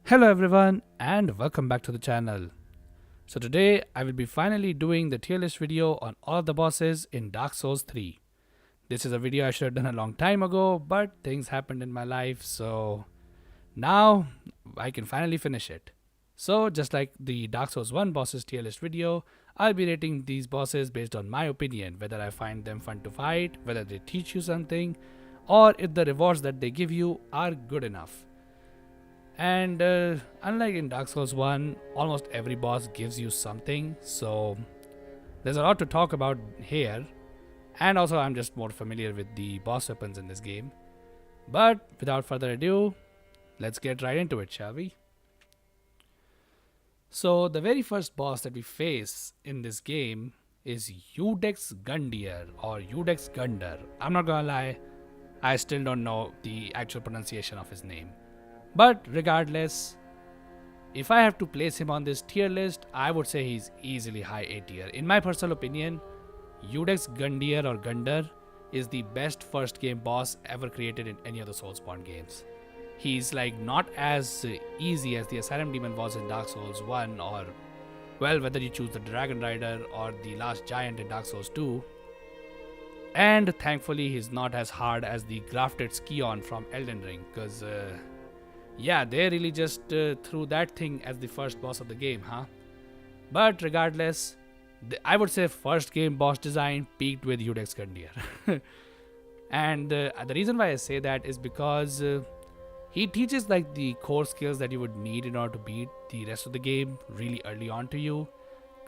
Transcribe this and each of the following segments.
Hello everyone and welcome back to the channel. So today I will be finally doing the tier list video on all of the bosses in Dark Souls 3. This is a video I should have done a long time ago, but things happened in my life, so now I can finally finish it. So just like the Dark Souls 1 bosses tier list video, I'll be rating these bosses based on my opinion, whether I find them fun to fight, whether they teach you something, or if the rewards that they give you are good enough. And unlike in Dark Souls 1, almost every boss gives you something, so there's a lot to talk about here. And also, I'm just more familiar with the boss weapons in this game. But without further ado, let's get right into it, shall we? So, the very first boss that we face in this game is Udex Gundyr or Udex Gundar. I'm not gonna lie, I still don't know the actual pronunciation of his name. But regardless, if I have to place him on this tier list, I would say he's easily high A tier. In my personal opinion, Udex Gundyr or Gundar is the best first game boss ever created in any of the Soulspawn games. He's like not as easy as the Asylum Demon was in Dark Souls 1, or well, whether you choose the Dragon Rider or the Last Giant in Dark Souls 2. And thankfully, he's not as hard as the Grafted Scion from Elden Ring, because yeah, they really just threw that thing as the first boss of the game, huh? But regardless, I would say first game boss design peaked with Udex Gundyr. And the reason why I say that is because he teaches like the core skills that you would need in order to beat the rest of the game really early on to you.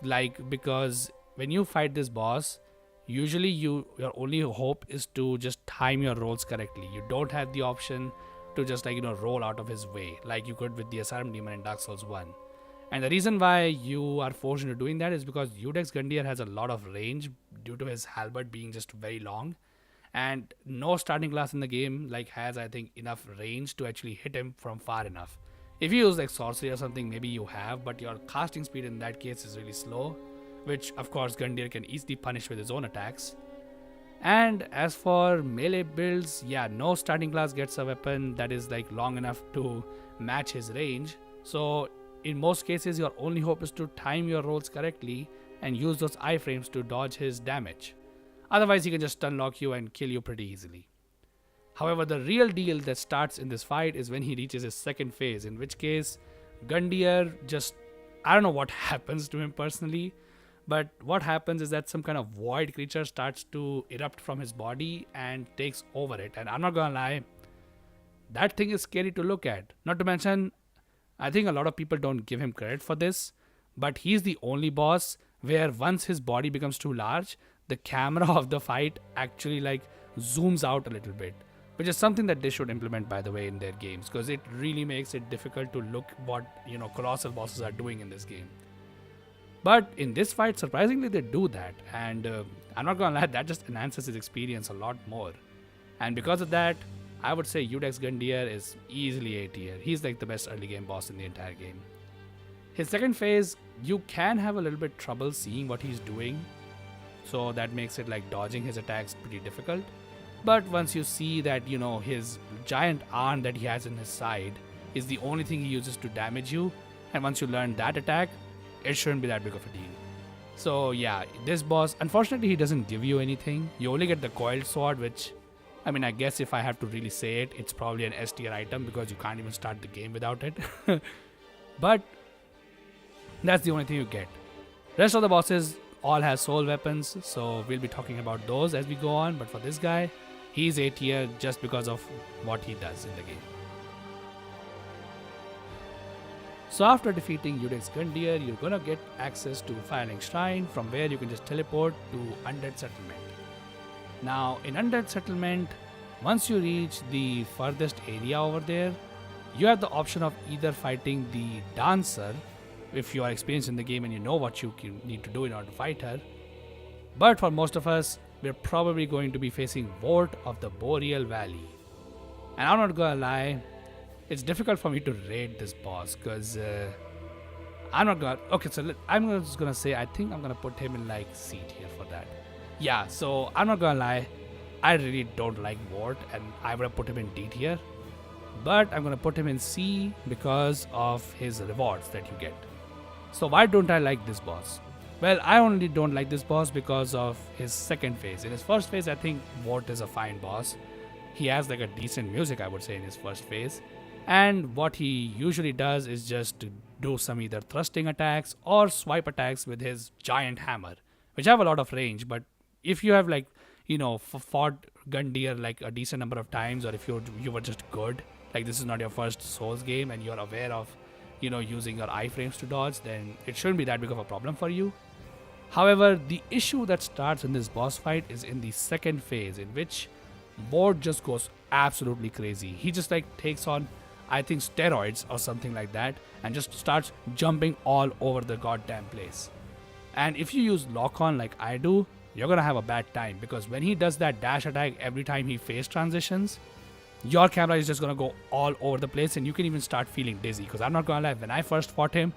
Like, because when you fight this boss, usually your only hope is to just time your rolls correctly. You don't have the option to just roll out of his way like you could with the Asylum Demon in Dark Souls 1. And the reason why you are forced into doing that is because Udex Gundyr has a lot of range due to his halberd being just very long, and no starting class in the game like has, I think, enough range to actually hit him from far enough. If you use like sorcery or something, maybe you have, but your casting speed in that case is really slow, which of course Gundyr can easily punish with his own attacks. And as for melee builds, yeah, no starting class gets a weapon that is like long enough to match his range. So in most cases, your only hope is to time your rolls correctly and use those iframes to dodge his damage. Otherwise, he can just stun lock you and kill you pretty easily. However, the real deal that starts in this fight is when he reaches his second phase, in which case Gundyr just, I don't know what happens to him personally, but what happens is that some kind of void creature starts to erupt from his body and takes over it. And I'm not gonna lie, that thing is scary to look at. Not to mention, I think a lot of people don't give him credit for this, but he's the only boss where once his body becomes too large, the camera of the fight actually like zooms out a little bit, which is something that they should implement, by the way, in their games, because it really makes it difficult to look what colossal bosses are doing in this game. But in this fight, surprisingly, they do that. And I'm not gonna lie, that just enhances his experience a lot more. And because of that, I would say Udex Gundyr is easily A tier. He's like the best early game boss in the entire game. His second phase, you can have a little bit trouble seeing what he's doing, so that makes it like dodging his attacks pretty difficult. But once you see that, his giant arm that he has in his side is the only thing he uses to damage you, and once you learn that attack, it shouldn't be that big of a deal. So yeah, this boss, unfortunately, he doesn't give you anything. You only get the coiled sword, which, I mean, I guess if I have to really say it, it's probably an S tier item because you can't even start the game without it. But that's the only thing you get. Rest of the bosses all have soul weapons, so we'll be talking about those as we go on. But for this guy, he's A tier just because of what he does in the game. So after defeating Udex Gundyr, you're gonna get access to Firelink Shrine, from where you can just teleport to Undead Settlement. Now in Undead Settlement, once you reach the furthest area over there, you have the option of either fighting the Dancer, if you are experienced in the game and you know what you need to do in order to fight her. But for most of us, we're probably going to be facing Vort of the Boreal Valley. And I'm not gonna lie, it's difficult for me to rate this boss because I'm not gonna. Okay, so I'm just gonna say I think I'm gonna put him in like C tier for that. Yeah, so I'm not gonna lie, I really don't like Vort, and I would have put him in D tier. but I'm gonna put him in C because of his rewards that you get. So why don't I like this boss? Well, I only don't like this boss because of his second phase. In his first phase, I think Vought is a fine boss. He has like a decent music, I would say, in his first phase. And what he usually does is just to do some either thrusting attacks or swipe attacks with his giant hammer, which have a lot of range. But if you have like, fought Gundyr like a decent number of times, or if you were just good, like this is not your first Souls game and you're aware of, using your iframes to dodge, then it shouldn't be that big of a problem for you. However, the issue that starts in this boss fight is in the second phase, in which Vought just goes absolutely crazy. He just like takes on, I think, steroids or something like that, and just starts jumping all over the goddamn place. And if you use lock on like I do, you're gonna have a bad time, because when he does that dash attack every time he phase transitions, your camera is just gonna go all over the place, and you can even start feeling dizzy. Because I'm not gonna lie, when I first fought him,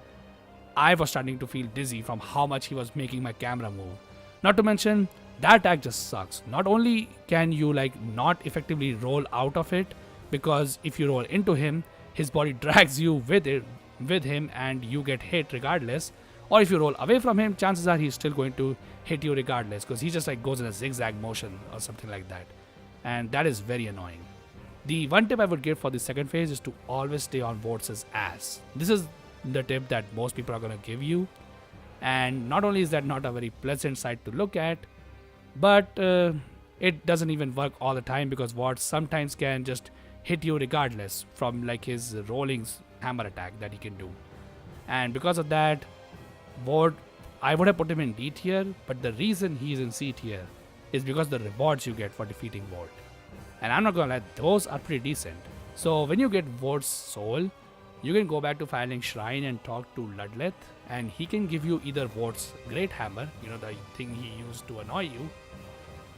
I was starting to feel dizzy from how much he was making my camera move. Not to mention, that attack just sucks. Not only can you like not effectively roll out of it, because if you roll into him, his body drags you with him and you get hit regardless. Or if you roll away from him, chances are he's still going to hit you regardless, because he just like goes in a zigzag motion or something like that. And that is very annoying. The one tip I would give for the second phase is to always stay on Vought's ass. This is the tip that most people are going to give you. And not only is that not a very pleasant sight to look at, but it doesn't even work all the time, because Vought sometimes can just hit you regardless from like his rolling hammer attack that he can do. And because of that, Vought, I would have put him in D tier, but the reason he's in C tier is because the rewards you get for defeating Vought. And I'm not gonna lie, those are pretty decent. So when you get Vought's soul, you can go back to Firelink Shrine and talk to Ludleth, and he can give you either Vought's Great Hammer, the thing he used to annoy you,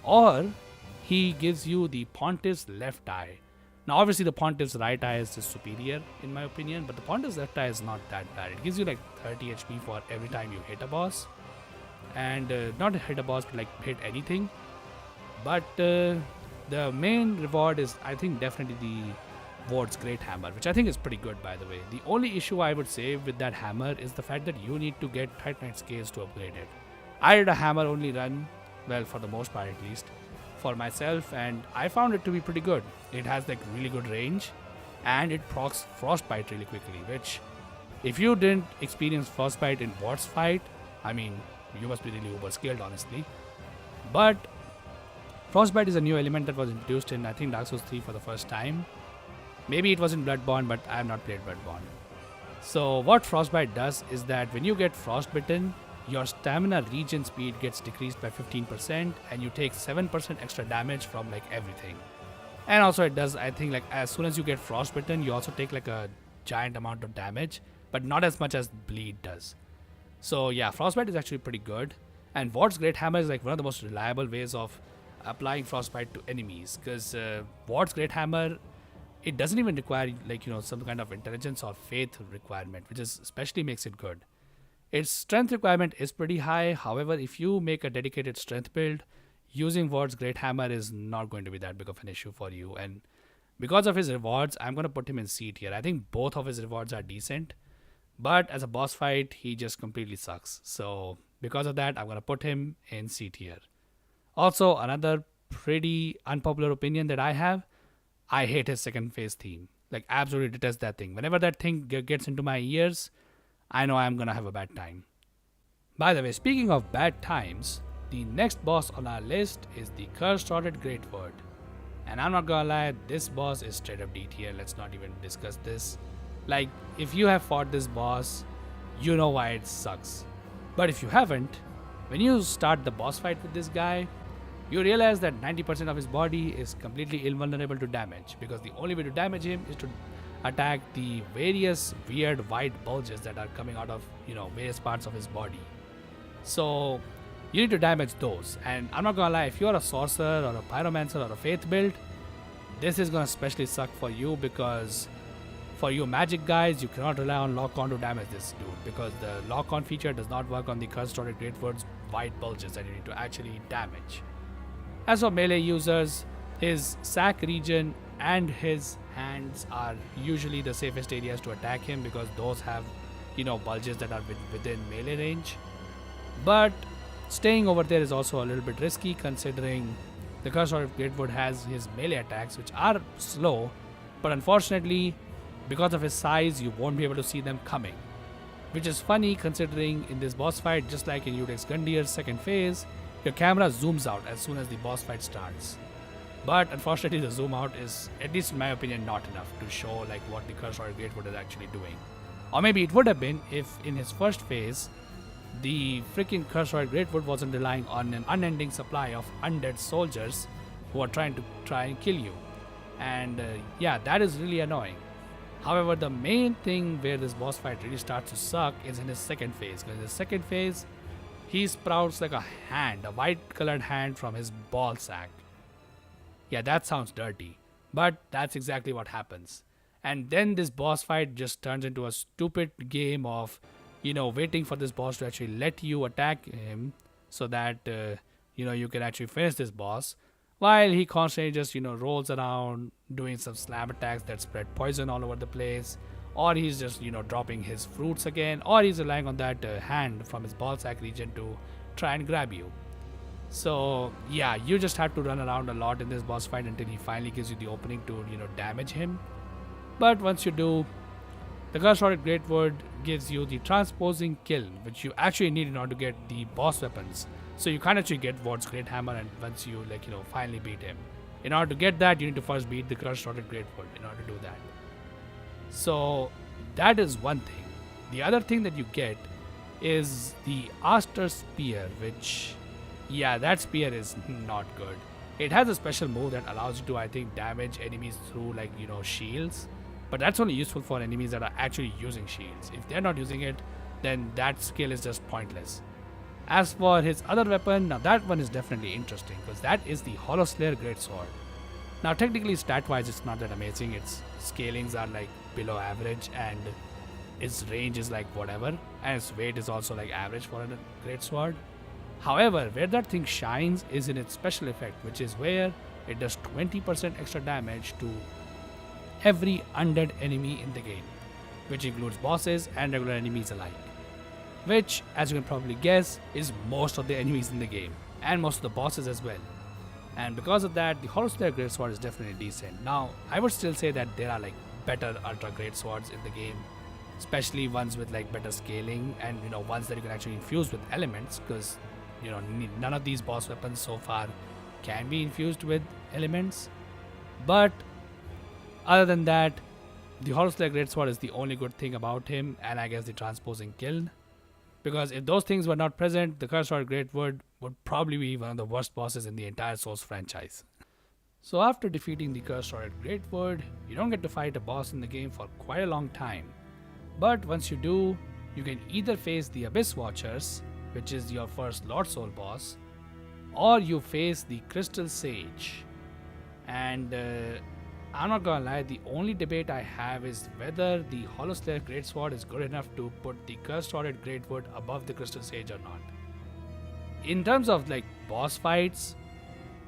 or he gives you the Pontiff's Left Eye. Now obviously the Pontiff's Right Eye is just superior in my opinion, but the Pontiff's Left Eye is not that bad. It gives you like 30 HP for every time you hit a boss, and not hit a boss but like hit anything. But the main reward is, I think, definitely the Vought's Great Hammer, which I think is pretty good, by the way. The only issue I would say with that hammer is the fact that you need to get Titanite Scales to upgrade it. I did a hammer only run, well, for the most part at least, for myself, and I found it to be pretty good. It has like really good range, and it procs Frostbite really quickly, which, if you didn't experience Frostbite in Vought's fight, I mean, you must be really uber skilled, honestly. But Frostbite is a new element that was introduced in, I think, Dark Souls 3 for the first time. Maybe it was in Bloodborne, but I have not played Bloodborne. So what Frostbite does is that when you get frostbitten, your stamina regen speed gets decreased by 15%, and you take 7% extra damage from like everything. And also it does, I think, like as soon as you get frostbitten, you also take like a giant amount of damage, but not as much as bleed does. So yeah, Frostbite is actually pretty good. And Vought's Great Hammer is like one of the most reliable ways of applying Frostbite to enemies, because Vought's Great Hammer, it doesn't even require like some kind of intelligence or faith requirement, which is especially makes it good. Its strength requirement is pretty high. However, if you make a dedicated strength build, using Vought's Great Hammer is not going to be that big of an issue for you. And because of his rewards, I'm going to put him in C tier. I think both of his rewards are decent, but as a boss fight, he just completely sucks. So because of that, I'm going to put him in C tier. Also, another pretty unpopular opinion that I have, I hate his second phase theme. Like, absolutely detest that thing. Whenever that thing gets into my ears, I know I'm gonna have a bad time. By the way, speaking of bad times, the next boss on our list is the Curse-Rotted Greatsword. And I'm not gonna lie, this boss is straight up D tier. Let's not even discuss this. Like, if you have fought this boss, you know why it sucks. But if you haven't, when you start the boss fight with this guy, you realize that 90% of his body is completely invulnerable to damage, because the only way to damage him is to attack the various weird white bulges that are coming out of various parts of his body. So you need to damage those. And I'm not gonna lie, if you're a sorcerer or a pyromancer or a faith build, this is gonna especially suck for you, because for you magic guys, you cannot rely on lock-on to damage this dude, because the lock-on feature does not work on the Curse-Rotted Greatsword's white bulges that you need to actually damage. As for melee users, his sack regen and his hands are usually the safest areas to attack him because those have, bulges that are within melee range. But staying over there is also a little bit risky considering the Cursor of Greatwood has his melee attacks, which are slow, but unfortunately, because of his size, you won't be able to see them coming. Which is funny considering in this boss fight, just like in Udex Gundyr's second phase, your camera zooms out as soon as the boss fight starts. But unfortunately, the zoom out is, at least in my opinion, not enough to show like what the Cursor of Greatwood is actually doing. Or maybe it would have been if in his first phase, the freaking Cursor of Greatwood wasn't relying on an unending supply of undead soldiers who are trying and kill you. And yeah, that is really annoying. However, the main thing where this boss fight really starts to suck is in his second phase. Because in his second phase, he sprouts like a hand, a white colored hand from his ball sack. Yeah, that sounds dirty. But that's exactly what happens. And then this boss fight just turns into a stupid game of, waiting for this boss to actually let you attack him so that, you can actually finish this boss. While he constantly just, rolls around doing some slam attacks that spread poison all over the place. Or he's just, dropping his fruits again. Or he's relying on that hand from his ballsack region to try and grab you. So, yeah, you just have to run around a lot in this boss fight until he finally gives you the opening to, damage him. But once you do, the Cursor of Greatwood gives you the Transposing Kiln, which you actually need in order to get the boss weapons. So you can't actually get Ward's Great Hammer and once you finally beat him. In order to get that, you need to first beat the Cursor of Greatwood in order to do that. So that is one thing. The other thing that you get is the Aster Spear, which, yeah, that spear is not good. It has a special move that allows you to, I think, damage enemies through shields. But that's only useful for enemies that are actually using shields. If they're not using it, then that skill is just pointless. As for his other weapon, now that one is definitely interesting because that is the Hollowslayer Greatsword. Now technically stat-wise it's not that amazing, its scalings are below average and its range is whatever and its weight is also average for a greatsword. However, where that thing shines is in its special effect, which is where it does 20% extra damage to every undead enemy in the game, which includes bosses and regular enemies alike. Which, as you can probably guess, is most of the enemies in the game, and most of the bosses as well. And because of that, the Hollowslayer Greatsword is definitely decent. Now, I would still say that there are better Ultra Greatswords in the game, especially ones with better scaling and ones that you can actually infuse with elements, because none of these boss weapons so far can be infused with elements. But other than that, the Hollowslayer Greatsword is the only good thing about him, and I guess the Transposing Kiln. Because if those things were not present, the Cursor of Greatwood would probably be one of the worst bosses in the entire Souls franchise. So after defeating the Cursor of Greatwood, you don't get to fight a boss in the game for quite a long time. But once you do, you can either face the Abyss Watchers, which is your first Lord Soul boss, or you face the Crystal Sage. And I'm not gonna lie, the only debate I have is whether the Hollowslayer Greatsword is good enough to put the Cursor of Greatwood above the Crystal Sage or not. In terms of boss fights,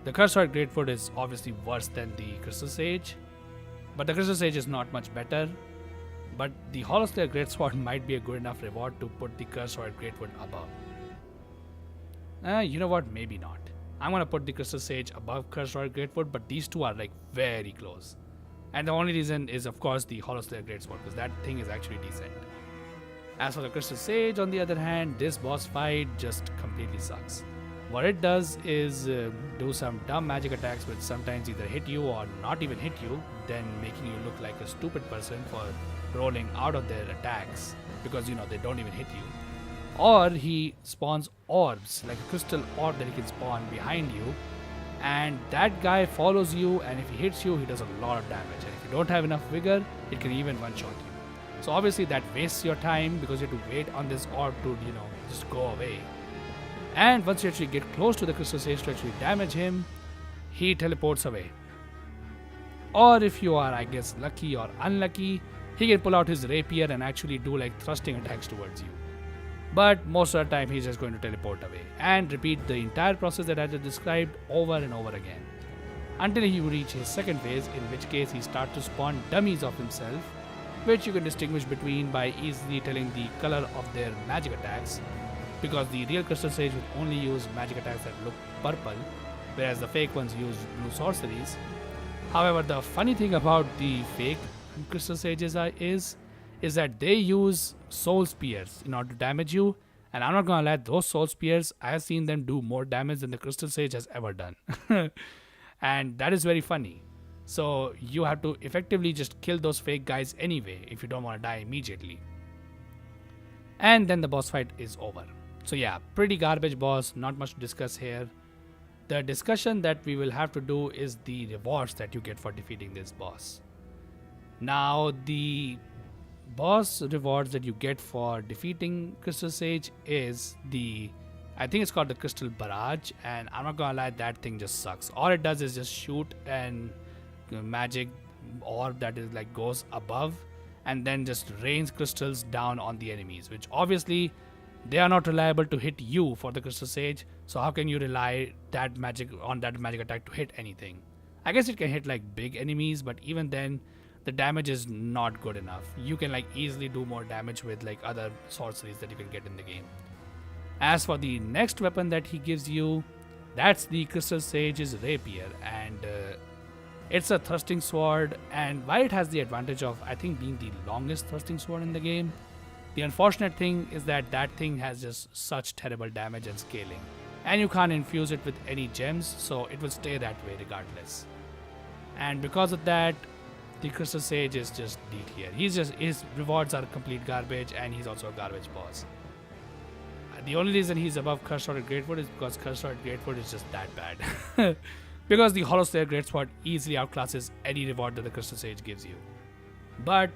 the Cursor of Greatwood is obviously worse than the Crystal Sage, but the Crystal Sage is not much better. But the Hollowslayer Greatsword might be a good enough reward to put the Cursor of Greatwood above. You know what? Maybe not. I'm gonna put the Crystal Sage above Cursor of Greatwood, but these two are very close. And the only reason is of course the Hollowslayer Greatsword, because that thing is actually decent. As for the Crystal Sage, on the other hand, this boss fight just completely sucks. What it does is do some dumb magic attacks which sometimes either hit you or not even hit you, then making you look like a stupid person for rolling out of their attacks because they don't even hit you. Or he spawns orbs, like a crystal orb that he can spawn behind you, and that guy follows you, and if he hits you, he does a lot of damage, and if you don't have enough vigor, it can even one-shot you. So obviously that wastes your time because you have to wait on this orb to, just go away. And once you actually get close to the Crystal Sage to actually damage him, he teleports away. Or if you are, I guess, lucky or unlucky, he can pull out his rapier and actually do thrusting attacks towards you. But most of the time he's just going to teleport away and repeat the entire process that I just described over and over again. until you reach his second phase, in which case he starts to spawn dummies of himself, which you can distinguish between by easily telling the color of their magic attacks, because the real Crystal Sage will only use magic attacks that look purple, whereas the fake ones use blue sorceries. However, the funny thing about the fake Crystal Sages is that they use Soul Spears in order to damage you, and I'm not gonna lie, those Soul Spears, I have seen them do more damage than the Crystal Sage has ever done. And that is very funny. So you have to effectively just kill those fake guys anyway if you don't want to die immediately. And then the boss fight is over. So yeah, pretty garbage boss, not much to discuss here. The discussion that we will have to do is the rewards that you get for defeating this boss. Now, the boss rewards that you get for defeating Crystal Sage is I think it's called the Crystal Barrage, and I'm not gonna lie, that thing just sucks. All it does is just shoot and magic orb that is like goes above and then just rains crystals down on the enemies, which obviously they are not reliable to hit you for the Crystal Sage, so how can you rely that magic attack to hit anything? I guess it can hit like big enemies, but even then the damage is not good enough. You can like easily do more damage with like other sorceries that you can get in the game. As for the next weapon that he gives you, that's the Crystal Sage's Rapier, and it's a thrusting sword, and while it has the advantage of, I think, being the longest thrusting sword in the game, the unfortunate thing is that that thing has just such terrible damage and scaling, and you can't infuse it with any gems, so it will stay that way regardless. And because of that, the Crystal Sage is just D tier. His rewards are complete garbage, and he's also a garbage boss. The only reason he's above Cursed-Sworded Greatwood is because Cursed-Sworded Greatwood is just that bad. Because the Hollow Slayer Greatsword easily outclasses any reward that the Crystal Sage gives you. But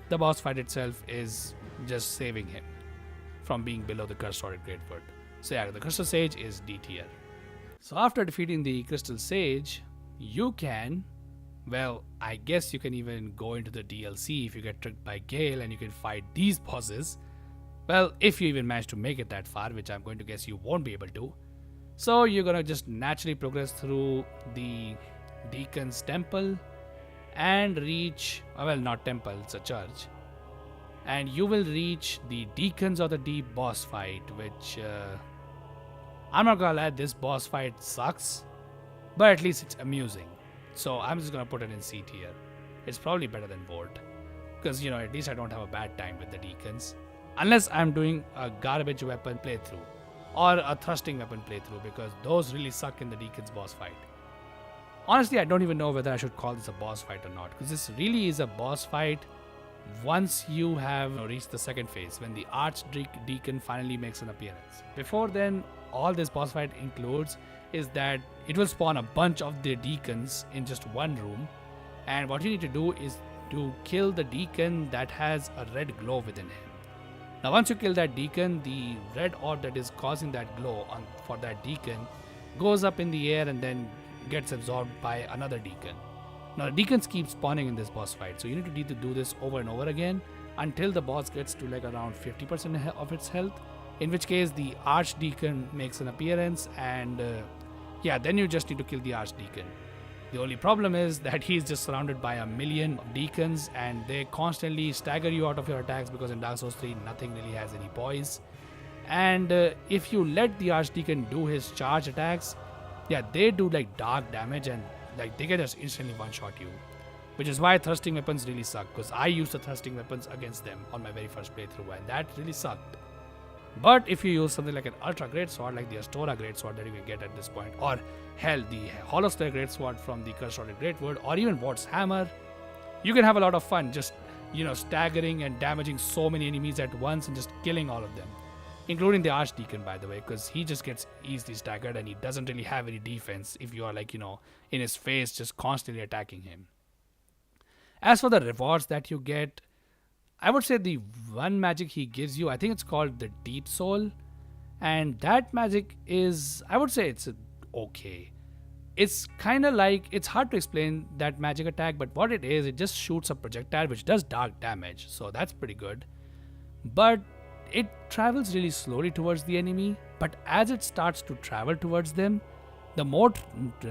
the boss fight itself is just saving him from being below the Cursed-Sworded Greatwood. So yeah, the Crystal Sage is D tier. So after defeating the Crystal Sage, you can, well, I guess you can even go into the DLC if you get tricked by Gale and you can fight these bosses. Well, if you even manage to make it that far, which I'm going to guess you won't be able to. So you're gonna just naturally progress through the Deacon's Temple and reach, well, not temple, it's a church. And you will reach the Deacons of the Deep boss fight, which I'm not gonna lie, this boss fight sucks, but at least it's amusing. So I'm just gonna put it in C tier. It's probably better than Volt, because at least I don't have a bad time with the Deacons. Unless I'm doing a garbage weapon playthrough or a thrusting weapon playthrough, because those really suck in the Deacon's boss fight. Honestly, I don't even know whether I should call this a boss fight or not, because this really is a boss fight once you have reached the second phase, when the Archdeacon finally makes an appearance. Before then, all this boss fight includes is that it will spawn a bunch of the Deacons in just one room, and what you need to do is to kill the Deacon that has a red glow within him. Now once you kill that Deacon, the red orb that is causing that glow for that Deacon goes up in the air and then gets absorbed by another Deacon. Now the Deacons keep spawning in this boss fight, so you need to do this over and over again until the boss gets to like around 50% of its health, in which case the Archdeacon makes an appearance, and then you just need to kill the Archdeacon. The only problem is that he's just surrounded by a million Deacons, and they constantly stagger you out of your attacks, because in Dark Souls 3 nothing really has any poise. And if you let the Archdeacon do his charge attacks, they do like dark damage, and like they can just instantly one-shot you. Which is why thrusting weapons really suck, because I used the thrusting weapons against them on my very first playthrough, and that really sucked. But if you use something like an Ultra Great Sword, like the Astora Great Sword that you can get at this point, or hell, the Hollow Slayer Great Sword from the Cursed-Sworded Greatwood, or even Vort's Hammer, you can have a lot of fun just, staggering and damaging so many enemies at once and just killing all of them. Including the Archdeacon, by the way, because he just gets easily staggered and he doesn't really have any defense if you are like, in his face just constantly attacking him. As for the rewards that you get, I would say the one magic he gives you, I think it's called the Deep Soul, and that magic is, I would say it's okay. It's kind of like, it's hard to explain that magic attack, but what it is, it just shoots a projectile which does dark damage, so that's pretty good. But it travels really slowly towards the enemy, but as it starts to travel towards them, the more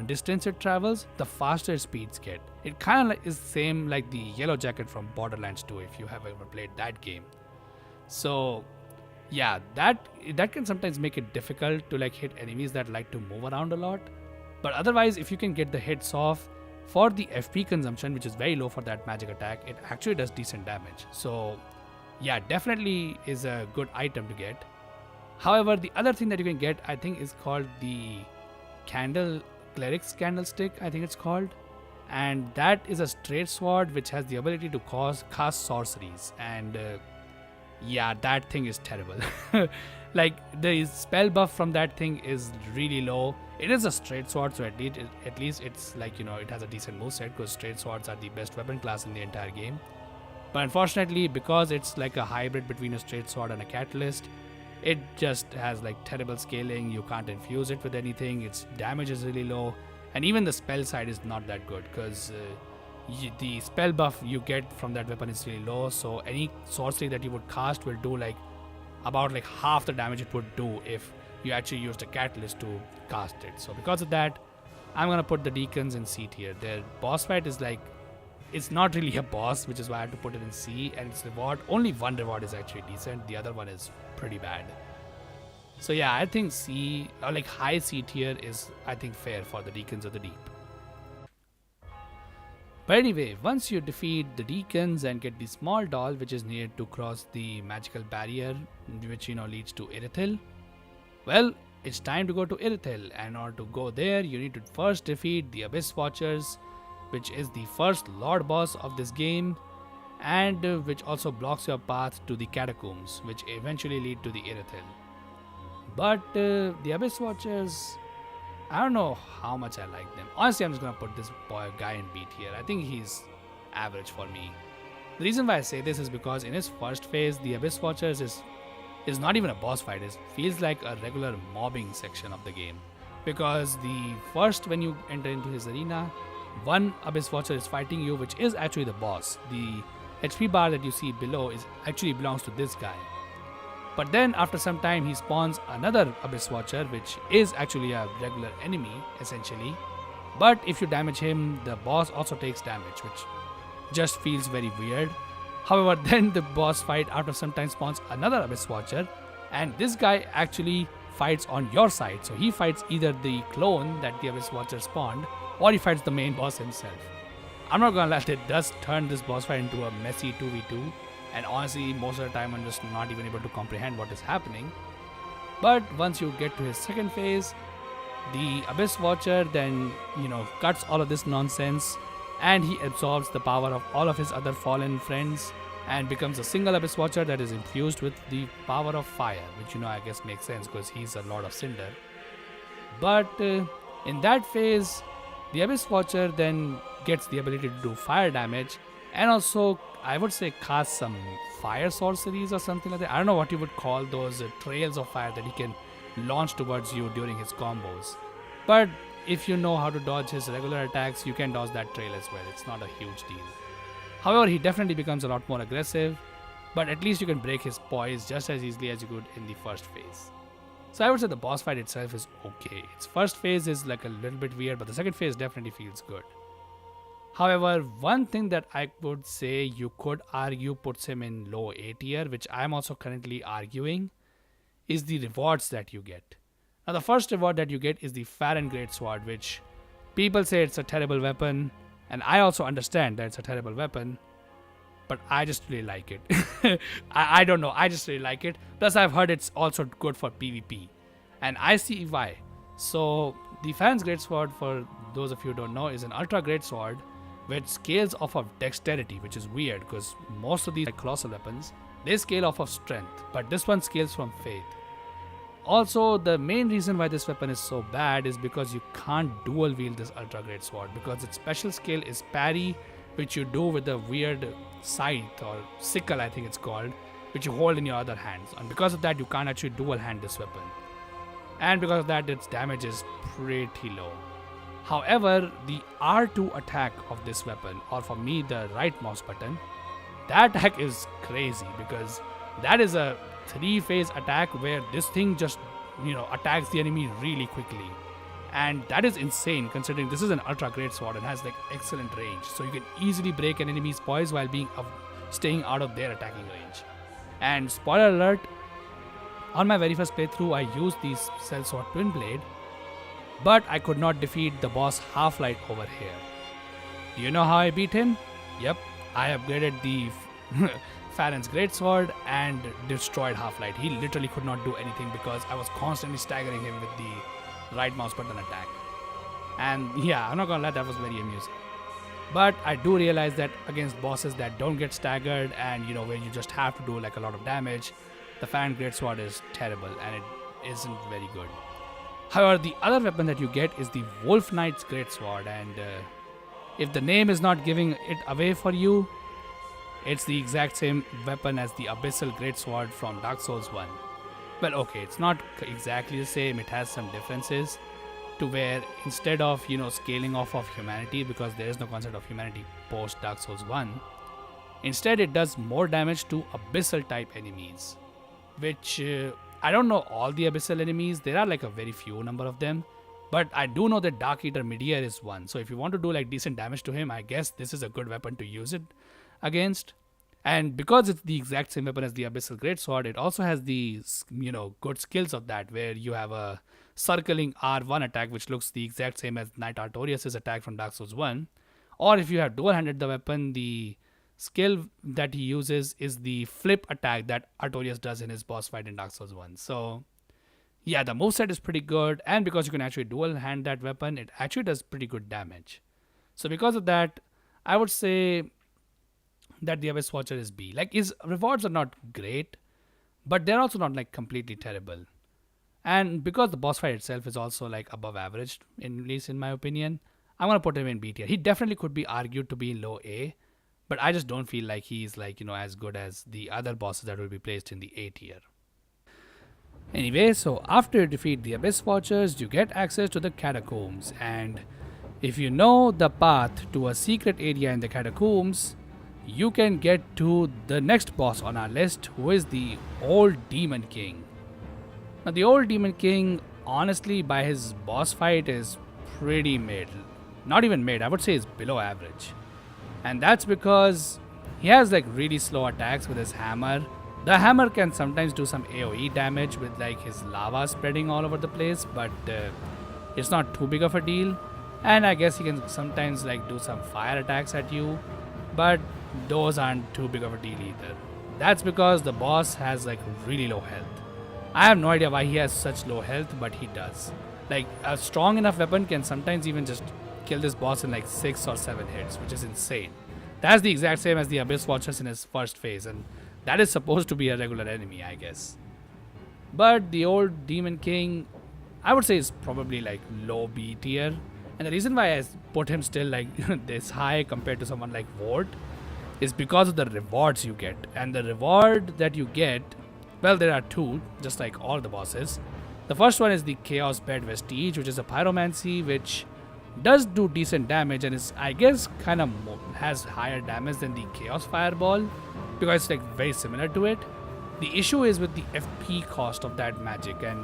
distance it travels, the faster its speeds get. It kind of is same like the Yellow Jacket from Borderlands 2 if you have ever played that game. So yeah, that can sometimes make it difficult to like hit enemies that like to move around a lot. But otherwise, if you can get the hits off for the FP consumption, which is very low for that magic attack, it actually does decent damage. So yeah, definitely is a good item to get. However, the other thing that you can get, I think, is called the Cleric's Candlestick, I think it's called. And that is a straight sword which has the ability to cast sorceries. And yeah, that thing is terrible. Like, the spell buff from that thing is really low. It is a straight sword, so at least it's like, it has a decent moveset, because straight swords are the best weapon class in the entire game. But unfortunately, because it's like a hybrid between a straight sword and a catalyst, it just has like terrible scaling. You can't infuse it with anything. Its damage is really low, and even the spell side is not that good, because the spell buff you get from that weapon is really low. So any sorcery that you would cast will do like about like half the damage it would do if you actually used a catalyst to cast it. So because of that, I'm gonna put the Deacons in C tier. Their boss fight is like, it's not really a boss, which is why I had to put it in C. And its reward, only one reward is actually decent. The other one is pretty bad. So yeah, I think C, or like high C tier, is I think fair for the Deacons of the Deep. But anyway, once you defeat the Deacons and get the small doll which is needed to cross the magical barrier, which leads to Irithyll, well, it's time to go to Irithyll. And in order to go there, you need to first defeat the Abyss Watchers, which is the first Lord boss of this game, and which also blocks your path to the Catacombs, which eventually lead to the Irithyll. But the Abyss Watchers, I don't know how much I like them. Honestly, I'm just gonna put this guy in B tier. I think he's average for me. The reason why I say this is because in his first phase, the Abyss Watchers is not even a boss fight. It feels like a regular mobbing section of the game. Because the first, when you enter into his arena, one Abyss Watcher is fighting you, which is actually the boss. The HP bar that you see below actually belongs to this guy. But then after some time, he spawns another Abyss Watcher, which is actually a regular enemy, essentially. But if you damage him, the boss also takes damage, which just feels very weird. However, then the boss fight after some time spawns another Abyss Watcher, and this guy actually fights on your side. So he fights either the clone that the Abyss Watcher spawned, or he fights the main boss himself. I'm not gonna lie, it does turn this boss fight into a messy 2v2, and honestly, most of the time I'm just not even able to comprehend what is happening. But once you get to his second phase, the Abyss Watcher then, cuts all of this nonsense, and he absorbs the power of all of his other fallen friends and becomes a single Abyss Watcher that is infused with the power of fire, which I guess makes sense because he's a Lord of Cinder. But in that phase, the Abyss Watcher then gets the ability to do fire damage, and also, I would say, cast some fire sorceries or something like that. I don't know what you would call those trails of fire that he can launch towards you during his combos. But if you know how to dodge his regular attacks, you can dodge that trail as well. It's not a huge deal. However, he definitely becomes a lot more aggressive, but at least you can break his poise just as easily as you could in the first phase. So I would say the boss fight itself is okay. Its first phase is like a little bit weird, but the second phase definitely feels good. However, one thing that I would say you could argue puts him in low A tier, which I'm also currently arguing, is the rewards that you get. Now, the first reward that you get is the Farron Greatsword, which people say it's a terrible weapon, and I also understand that it's a terrible weapon, but I just really like it. I don't know, I just really like it. Plus, I've heard it's also good for PvP, and I see why. So, the Farron's Greatsword, for those of you who don't know, is an ultra greatsword which scales off of dexterity, which is weird because most of these colossal weapons, they scale off of strength, but this one scales from faith. Also, the main reason why this weapon is so bad is because you can't dual wield this ultra great sword, because its special skill is parry, which you do with a weird scythe or sickle, I think it's called, which you hold in your other hands, and because of that you can't actually dual hand this weapon, and because of that its damage is pretty low. However, the R2 attack of this weapon, or for me the right mouse button, that attack is crazy because that is a 3-phase attack where this thing just attacks the enemy really quickly, And that is insane considering this is an ultra great sword and has like excellent range. So you can easily break an enemy's poise while staying out of their attacking range. And spoiler alert, on my very first playthrough I used the Sellsword Twin Blade, but I could not defeat the boss Half-Light over here. Do you know how I beat him? Yep, I upgraded the Farron's Greatsword and destroyed Half-Light. He literally could not do anything because I was constantly staggering him with the right mouse button attack. And yeah, I'm not gonna lie, that was very amusing. But I do realize that against bosses that don't get staggered and where you just have to do like a lot of damage, the Farron Greatsword is terrible and it isn't very good. However, the other weapon that you get is the Wolf Knight's Greatsword, and if the name is not giving it away for you, it's the exact same weapon as the Abyssal Greatsword from Dark Souls 1. Well, okay, it's not exactly the same, it has some differences to where instead of, scaling off of humanity, because there is no concept of humanity post Dark Souls 1, instead it does more damage to Abyssal type enemies, which I don't know all the Abyssal enemies, there are like a very few number of them, but I do know that Dark Eater Midir is one, so if you want to do like decent damage to him, I guess this is a good weapon to use it against. And because it's the exact same weapon as the Abyssal Greatsword, it also has the good skills of that, where you have a circling R1 attack which looks the exact same as Knight Artorias' attack from Dark Souls 1, or if you have dual-handed the weapon, the skill that he uses is the flip attack that Artorias does in his boss fight in Dark Souls 1. So yeah, the moveset is pretty good, and because you can actually dual hand that weapon, it actually does pretty good damage. So because of that, I would say that the Abyss Watcher is B. Like, his rewards are not great, but they're also not like completely terrible. And because the boss fight itself is also like above average, at least in my opinion, I'm gonna put him in B tier. He definitely could be argued to be in low A, but I just don't feel like he's like as good as the other bosses that will be placed in the A tier. Anyway, so after you defeat the Abyss Watchers, you get access to the Catacombs, and if you know the path to a secret area in the Catacombs, you can get to the next boss on our list, who is the Old Demon King. Now, the Old Demon King, honestly, by his boss fight is pretty mid. Not even mid, I would say is below average. And that's because he has like really slow attacks with his hammer. The hammer can sometimes do some AoE damage with like his lava spreading all over the place, but it's not too big of a deal. And I guess he can sometimes like do some fire attacks at you, but those aren't too big of a deal either. That's because the boss has like really low health. I have no idea why he has such low health, but he does. Like, a strong enough weapon can sometimes even just kill this boss in like 6 or 7 hits, which is insane. That's the exact same as the Abyss Watchers in his first phase, and that is supposed to be a regular enemy, I guess. But the Old Demon King, I would say, is probably like low B tier. And the reason why I put him still like this high compared to someone like Vort is because of the rewards you get. And the reward that you get, well, there are two, just like all the bosses. The first one is the Chaos Bed Vestige, which is a pyromancy, which does do decent damage and is, I guess, kind of has higher damage than the Chaos Fireball, because it's like very similar to it. The issue is with the FP cost of that magic, and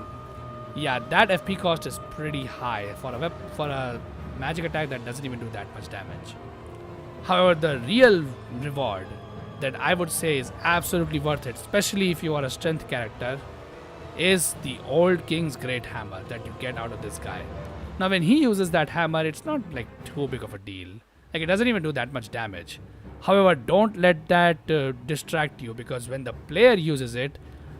yeah, that FP cost is pretty high for a magic attack that doesn't even do that much damage. However, the real reward that I would say is absolutely worth it, especially if you are a strength character, is the Old King's Great Hammer that you get out of this guy. Now, when he uses that hammer, it's not like too big of a deal. Like, it doesn't even do that much damage. However, don't let that distract you, because when the player uses it,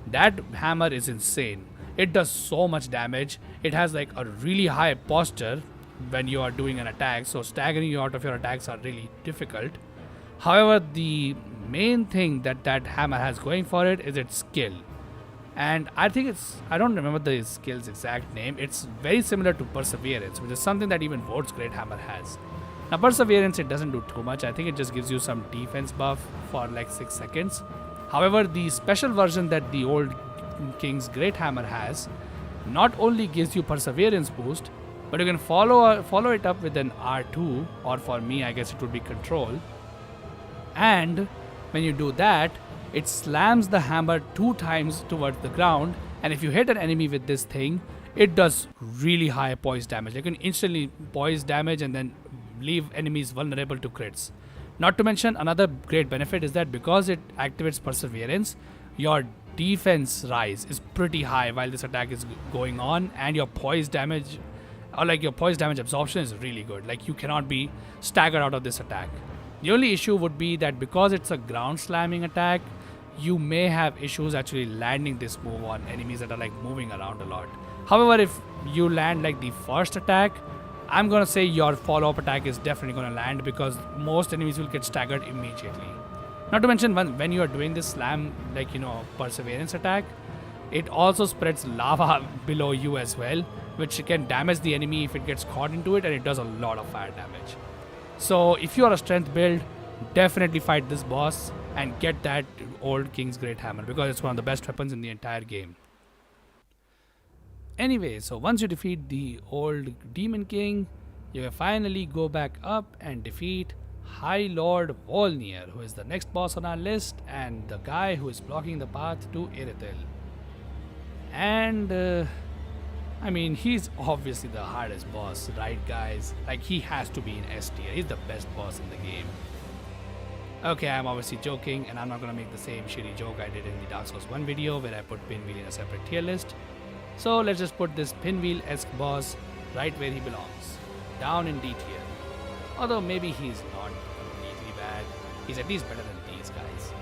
that hammer is insane. It does so much damage. It has like a really high posture when you are doing an attack, so staggering you out of your attacks are really difficult. However, the main thing that hammer has going for it is its skill. And I think I don't remember the skill's exact name. It's very similar to Perseverance, which is something that even Vort's Great Hammer has. Now, Perseverance, it doesn't do too much. I think it just gives you some defense buff for like 6 seconds. However, the special version that the Old King's Great Hammer has not only gives you Perseverance boost, but you can follow it up with an R2, or for me, I guess it would be Control. And when you do that, it slams the hammer 2 times towards the ground, and if you hit an enemy with this thing, it does really high poise damage. You can instantly poise damage and then leave enemies vulnerable to crits. Not to mention, another great benefit is that because it activates Perseverance, your defense rise is pretty high while this attack is going on, and your poise damage, or like your poise damage absorption, is really good. Like, you cannot be staggered out of this attack. The only issue would be that because it's a ground slamming attack, you may have issues actually landing this move on enemies that are like moving around a lot. However, if you land like the first attack, I'm gonna say your follow-up attack is definitely gonna land because most enemies will get staggered immediately. Not to mention, when you are doing this slam, like, Perseverance attack, it also spreads lava below you as well, which can damage the enemy if it gets caught into it, and it does a lot of fire damage. So if you are a strength build, definitely fight this boss and get that old King's Great Hammer because it's one of the best weapons in the entire game. Anyway, so once you defeat the old Demon King, you can finally go back up and defeat High Lord Volnir, who is the next boss on our list and the guy who is blocking the path to Irithyll. And I mean, he's obviously the hardest boss, right, guys? Like, he has to be in S tier. He's the best boss in the game. Okay, I'm obviously joking, and I'm not gonna make the same shitty joke I did in the Dark Souls 1 video where I put Pinwheel in a separate tier list. So let's just put this Pinwheel-esque boss right where he belongs, down in D tier. Although maybe he's not completely bad, he's at least better than these guys.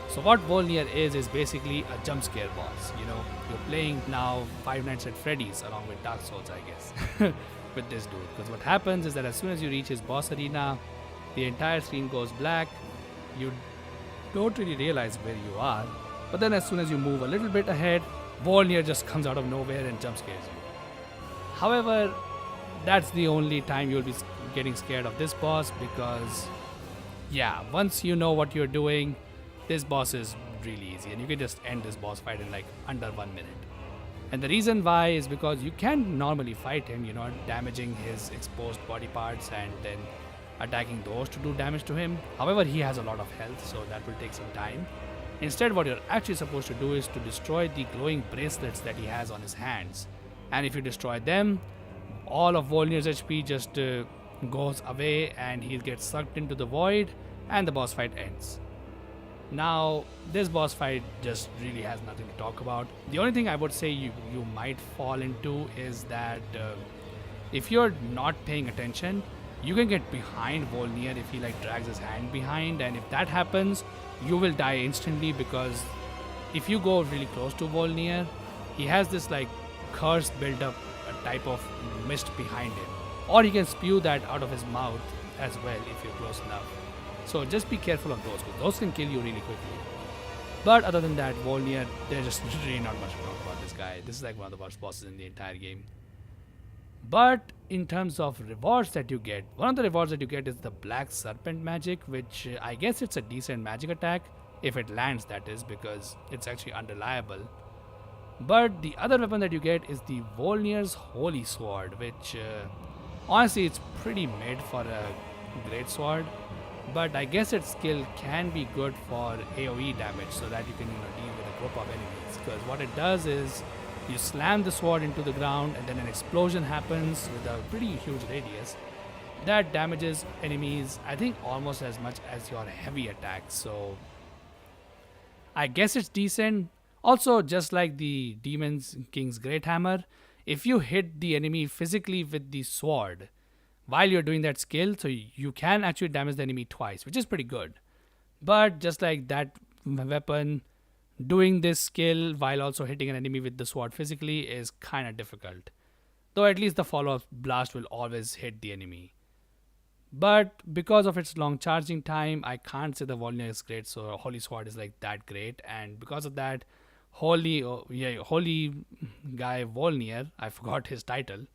So what Volnir is basically a jump scare boss. You're playing now Five Nights at Freddy's along with Dark Souls, I guess, with this dude. Because what happens is that as soon as you reach his boss arena, the entire screen goes black. You don't really realize where you are, but then as soon as you move a little bit ahead, Volnir just comes out of nowhere and jump scares you. However, that's the only time you'll be getting scared of this boss because, yeah, once you know what you're doing, this boss is really easy and you can just end this boss fight in like under 1 minute. And the reason why is because you can normally fight him, damaging his exposed body parts and then attacking those to do damage to him. However, he has a lot of health, so that will take some time. Instead, what you're actually supposed to do is to destroy the glowing bracelets that he has on his hands. And if you destroy them, all of Volnir's HP just goes away and he gets sucked into the void and the boss fight ends. Now, this boss fight just really has nothing to talk about. The only thing I would say you might fall into is that if you're not paying attention, you can get behind Volnir if he like drags his hand behind, and if that happens, you will die instantly because if you go really close to Volnir, he has this like curse built up, a type of mist behind him, or he can spew that out of his mouth as well if you're close enough. So just be careful of those because those can kill you really quickly. But other than that, Volnir, there's just really not much to talk about this guy. This is like one of the worst bosses in the entire game. But in terms of rewards that you get, one of the rewards that you get is the Black Serpent magic, which I guess it's a decent magic attack, if it lands that is, because it's actually unreliable. But the other weapon that you get is the Volnir's Holy Sword, which honestly it's pretty mid for a great sword. But I guess its skill can be good for AoE damage so that you can deal with a group of enemies. Because what it does is you slam the sword into the ground and then an explosion happens with a pretty huge radius that damages enemies, I think, almost as much as your heavy attacks. So I guess it's decent. Also, just like the Demon King's Great Hammer, if you hit the enemy physically with the sword while you're doing that skill, so you can actually damage the enemy twice, which is pretty good. But just like that weapon, doing this skill while also hitting an enemy with the sword physically is kind of difficult. Though at least the follow-up blast will always hit the enemy. But because of its long charging time, I can't say the Volnir is great, so Holy Sword is like that great. And because of that, holy guy Volnir, I forgot his title,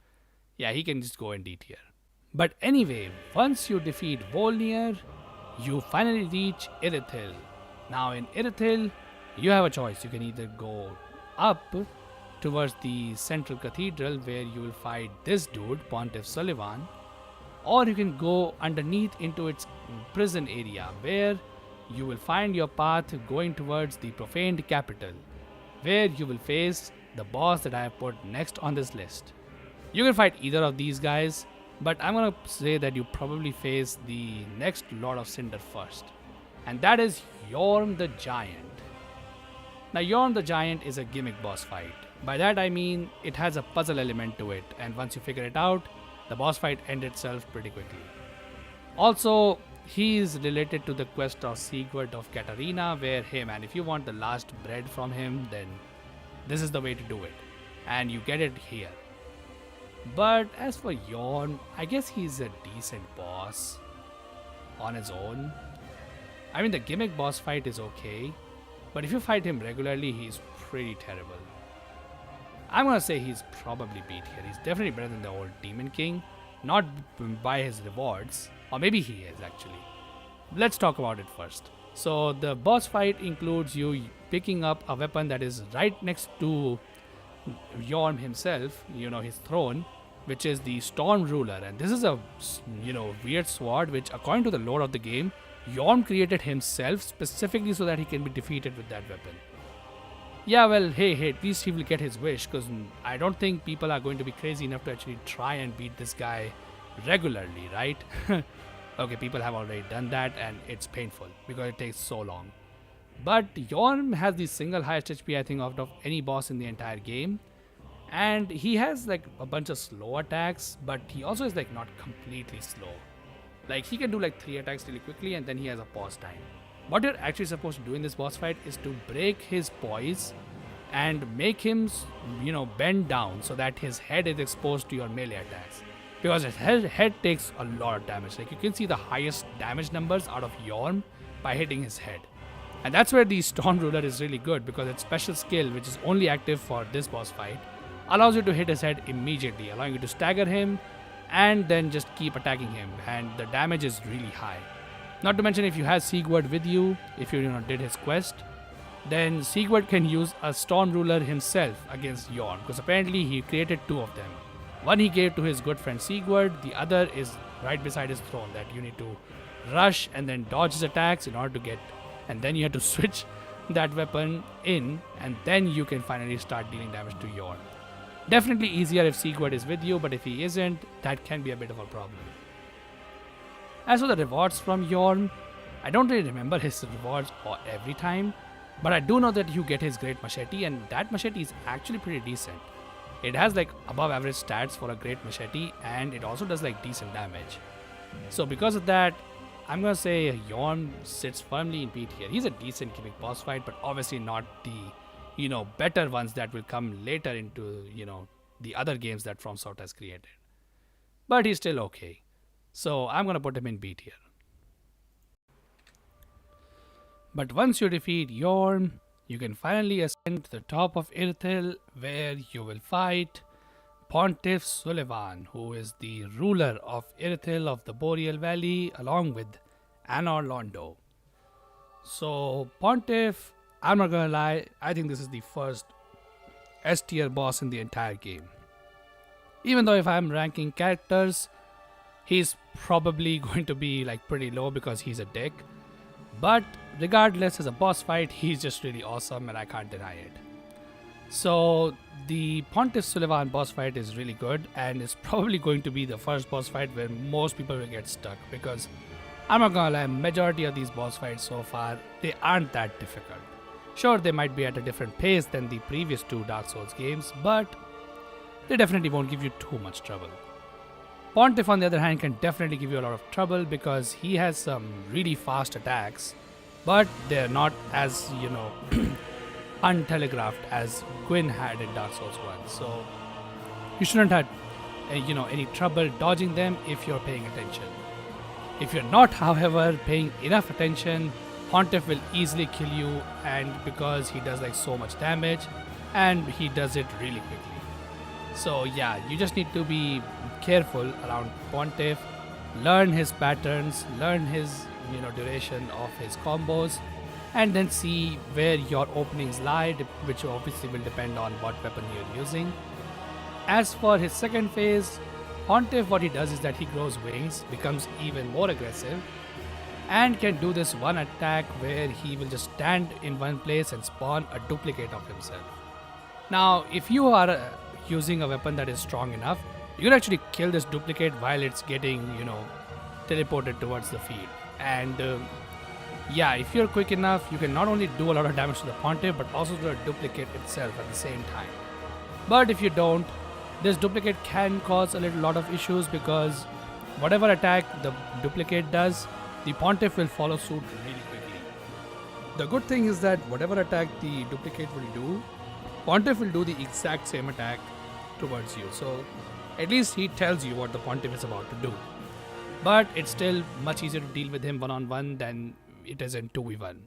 yeah, he can just go in D tier. But anyway, once you defeat Volnir, you finally reach Irithyll. Now in Irithyll, you have a choice. You can either go up towards the central cathedral where you will fight this dude, Pontiff Sulyvahn, or you can go underneath into its prison area where you will find your path going towards the profaned capital, where you will face the boss that I have put next on this list. You can fight either of these guys, but I'm gonna say that you probably face the next Lord of Cinder first, and that is Yorm the Giant. Now, Yorm the Giant is a gimmick boss fight. By that I mean it has a puzzle element to it, and once you figure it out, the boss fight ends itself pretty quickly. Also, he is related to the quest of Sigurd of Katarina, where, hey man, if you want the last bread from him, then this is the way to do it, and you get it here. But as for Yorn, I guess he's a decent boss on his own. I mean, the gimmick boss fight is okay, but if you fight him regularly, he's pretty terrible. I'm gonna say he's probably beat here. He's definitely better than the old Demon King, not by his rewards, or maybe he is actually. Let's talk about it first. So the boss fight includes you picking up a weapon that is right next to Yorm himself, his throne, which is the Storm Ruler. And this is a, weird sword which, according to the lore of the game, Yorm created himself specifically so that he can be defeated with that weapon. Yeah, well, hey, at least he will get his wish, because I don't think people are going to be crazy enough to actually try and beat this guy regularly, right? Okay, people have already done that, and it's painful because it takes so long. But Yorm has the single highest HP, I think, out of any boss in the entire game. And he has like a bunch of slow attacks, but he also is like not completely slow. Like he can do like 3 attacks really quickly, and then he has a pause time. What you're actually supposed to do in this boss fight is to break his poise and make him, bend down so that his head is exposed to your melee attacks. Because his head takes a lot of damage. Like you can see the highest damage numbers out of Yorm by hitting his head. And that's where the Storm Ruler is really good, because its special skill, which is only active for this boss fight, allows you to hit his head immediately, allowing you to stagger him and then just keep attacking him, and the damage is really high. Not to mention, if you have Sigurd with you, if you did his quest, then Sigurd can use a Storm Ruler himself against Yorm, because apparently he created 2 of them. One he gave to his good friend Sigurd, the other is right beside his throne that you need to rush and then dodge his attacks in order to get, and then you have to switch that weapon in, and then you can finally start dealing damage to Yorm. Definitely easier if Sigurd is with you, but if he isn't, that can be a bit of a problem. As for the rewards from Yorm, I don't really remember his rewards every time, but I do know that you get his great machete, and that machete is actually pretty decent. It has like above average stats for a great machete, and it also does like decent damage. So because of that, I'm gonna say Yorm sits firmly in B tier. He's a decent gimmick boss fight, but obviously not the better ones that will come later into the other games that FromSoft has created. But he's still okay. So I'm gonna put him in B tier. But once you defeat Yorm, you can finally ascend to the top of Irithyll, where you will fight Pontiff Suleiman, who is the ruler of Irithyll of the Boreal Valley, along with Anor Londo. So Pontiff, I'm not gonna lie, I think this is the first S tier boss in the entire game. Even though if I'm ranking characters, he's probably going to be like pretty low because he's a dick. But regardless, as a boss fight, he's just really awesome and I can't deny it. So the Pontiff Suleiman boss fight is really good, and it's probably going to be the first boss fight where most people will get stuck, because I'm not gonna lie, majority of these boss fights so far, they aren't that difficult. Sure, they might be at a different pace than the previous 2 Dark Souls games, but they definitely won't give you too much trouble. Pontiff, on the other hand, can definitely give you a lot of trouble because he has some really fast attacks, but they're not as, untelegraphed as Gwyn had in Dark Souls 1. So you shouldn't have, any trouble dodging them if you're paying attention. If you're not, however, paying enough attention, Pontiff will easily kill you, and because he does like so much damage, and he does it really quickly. So yeah, you just need to be careful around Pontiff, learn his patterns, learn his duration of his combos, and then see where your openings lie, which obviously will depend on what weapon you're using. As for his second phase, Pontiff, what he does is that he grows wings, becomes even more aggressive, and can do this one attack where he will just stand in one place and spawn a duplicate of himself. Now, if you are using a weapon that is strong enough, you can actually kill this duplicate while it's getting, teleported towards the field. And yeah, if you're quick enough, you can not only do a lot of damage to the Pontiff, but also to the duplicate itself at the same time. But if you don't, this duplicate can cause a lot of issues because whatever attack the duplicate does, the Pontiff will follow suit really quickly. The good thing is that whatever attack the duplicate will do, Pontiff will do the exact same attack towards you. So at least he tells you what the Pontiff is about to do. But it's still much easier to deal with him one-on-one than it is in 2v1.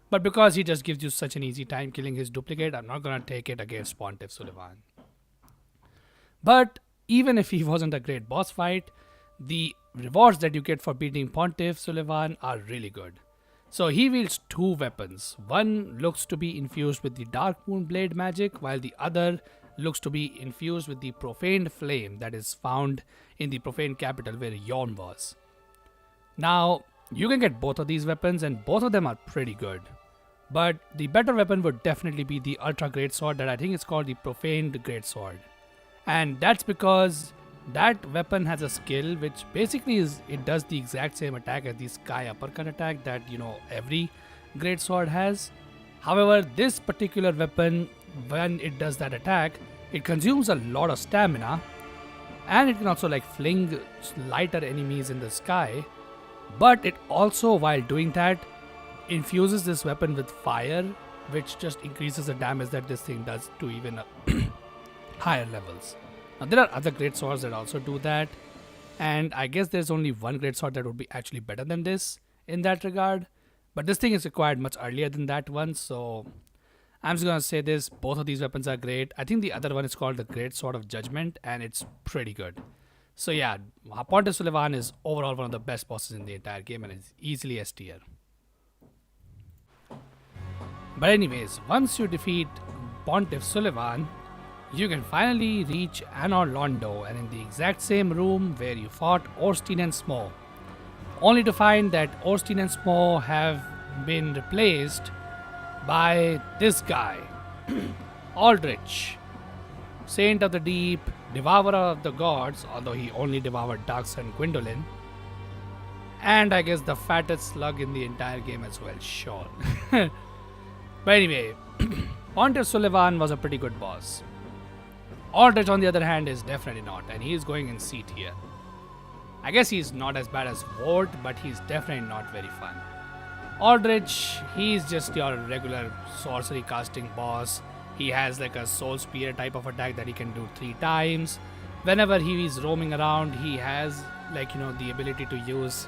But because he just gives you such an easy time killing his duplicate, I'm not gonna take it against Pontiff Sulyvahn. But even if he wasn't a great boss fight, the rewards that you get for beating Pontiff Sulyvahn are really good. So he wields two weapons. One looks to be infused with the Dark Moon Blade magic, while the other looks to be infused with the Profaned Flame that is found in the Profaned Capital where Yorn was. Now, you can get both of these weapons and both of them are pretty good. But the better weapon would definitely be the Ultra Great Sword that I think is called the Profaned Great Sword. And that's because that weapon has a skill which basically it does the exact same attack as the Sky Uppercut attack that every Great Sword has. However, this particular weapon, when it does that attack, it consumes a lot of stamina, and it can also fling lighter enemies in the sky. But it also, while doing that, infuses this weapon with fire, which just increases the damage that this thing does to even higher levels. Now, there are other great swords that also do that, and I guess there's only one great sword that would be actually better than this in that regard. But this thing is required much earlier than that one, so I'm just gonna say this: both of these weapons are great. I think the other one is called the Great Sword of Judgment, and it's pretty good. So yeah, Pontiff Sulyvahn is overall one of the best bosses in the entire game, and is easily S tier. But anyways, once you defeat Pontiff Sulyvahn, you can finally reach Anor Londo, and in the exact same room where you fought Ornstein and Smough, only to find that Ornstein and Smough have been replaced by this guy, Aldrich, Saint of the Deep, Devourer of the Gods, although he only devoured Darksun and Gwyndolin, and I guess the fattest slug in the entire game as well, sure. But anyway, Pontiff Sulyvahn was a pretty good boss. Aldrich, on the other hand, is definitely not, and he is going in C tier. I guess he's not as bad as Vort, but he's definitely not very fun. Aldrich, he's just your regular sorcery casting boss. He has a Soul Spear type of attack that he can do 3 times. Whenever he is roaming around, he has the ability to use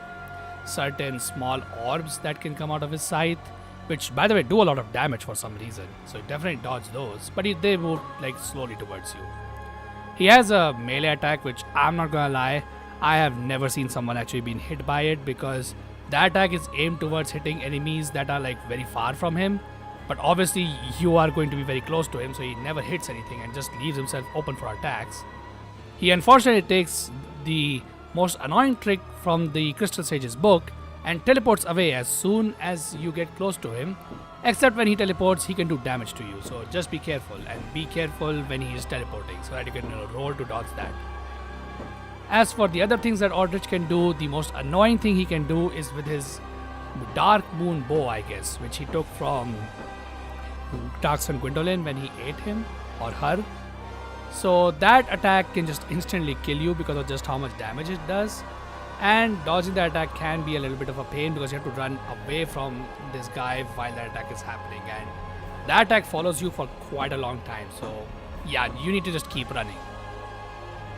certain small orbs that can come out of his scythe, which by the way do a lot of damage for some reason. So definitely dodge those, but they move slowly towards you. He has a melee attack, which I'm not gonna lie, I have never seen someone actually been hit by it, because that attack is aimed towards hitting enemies that are very far from him. But obviously you are going to be very close to him, so he never hits anything and just leaves himself open for attacks. He unfortunately takes the most annoying trick from the Crystal Sage's book and teleports away as soon as you get close to him. Except when he teleports, he can do damage to you. So just be careful, and be careful when he is teleporting so that you can roll to dodge that. As for the other things that Aldrich can do, the most annoying thing he can do is with his Dark Moon Bow, I guess, which he took from Darksun Gwyndolin when he ate him or her. So that attack can just instantly kill you because of just how much damage it does. And dodging the attack can be a little bit of a pain because you have to run away from this guy while the attack is happening, and that attack follows you for quite a long time. So yeah, you need to just keep running.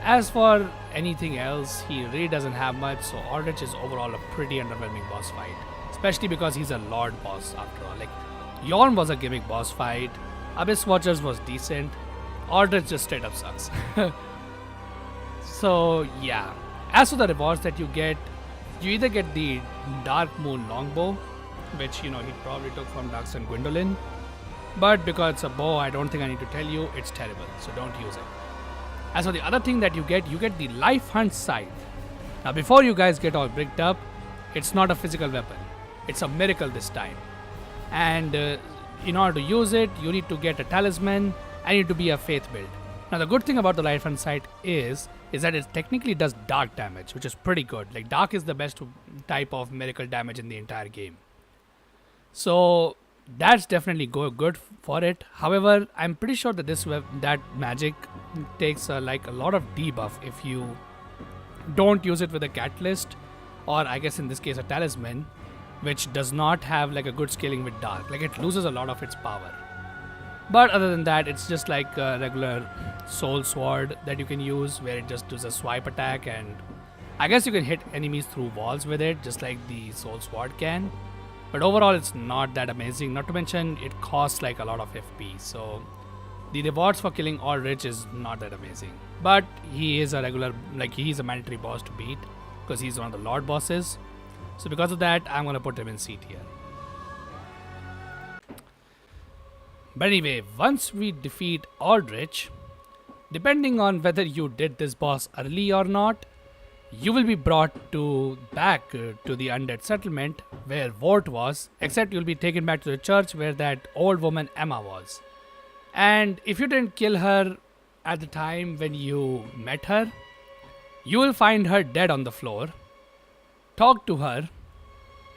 As for anything else, he really doesn't have much, so Aldrich is overall a pretty underwhelming boss fight, especially because he's a Lord boss after all. Yorn was a gimmick boss fight, Abyss Watchers was decent, Aldrich just straight up sucks. So yeah. As for the rewards that you either get the Dark Moon Longbow, which he probably took from Darksun Gwyndolin, but because it's a bow, I don't think I need to tell you, it's terrible, so don't use it. As for the other thing that you get the Life Hunt Scythe. Now before you guys get all bricked up, it's not a physical weapon, it's a miracle this time. And in order to use it, you need to get a talisman I need to be a faith build. Now the good thing about the Light Front Sight is that it technically does dark damage, which is pretty good. Like dark is the best type of miracle damage in the entire game. So that's definitely good for it. However, I'm pretty sure that that magic takes like a lot of debuff if you don't use it with a catalyst, or I guess in this case a talisman, which does not have like a good scaling with dark. Like it loses a lot of its power. But other than that, it's just like a regular soul sword that you can use, where it just does a swipe attack, and I guess you can hit enemies through walls with it, just like the soul sword can. But overall, it's not that amazing. Not to mention, it costs like a lot of FP, so the rewards for killing Aldrich is not that amazing. But he is a regular, like he's a mandatory boss to beat because he's one of the Lord bosses. So because of that, I'm gonna put him in C tier. But anyway, once we defeat Aldrich, depending on whether you did this boss early or not, you will be brought back to the undead settlement where Vort was, except you'll be taken back to the church where that old woman Emma was. And if you didn't kill her at the time when you met her, you will find her dead on the floor. Talk to her,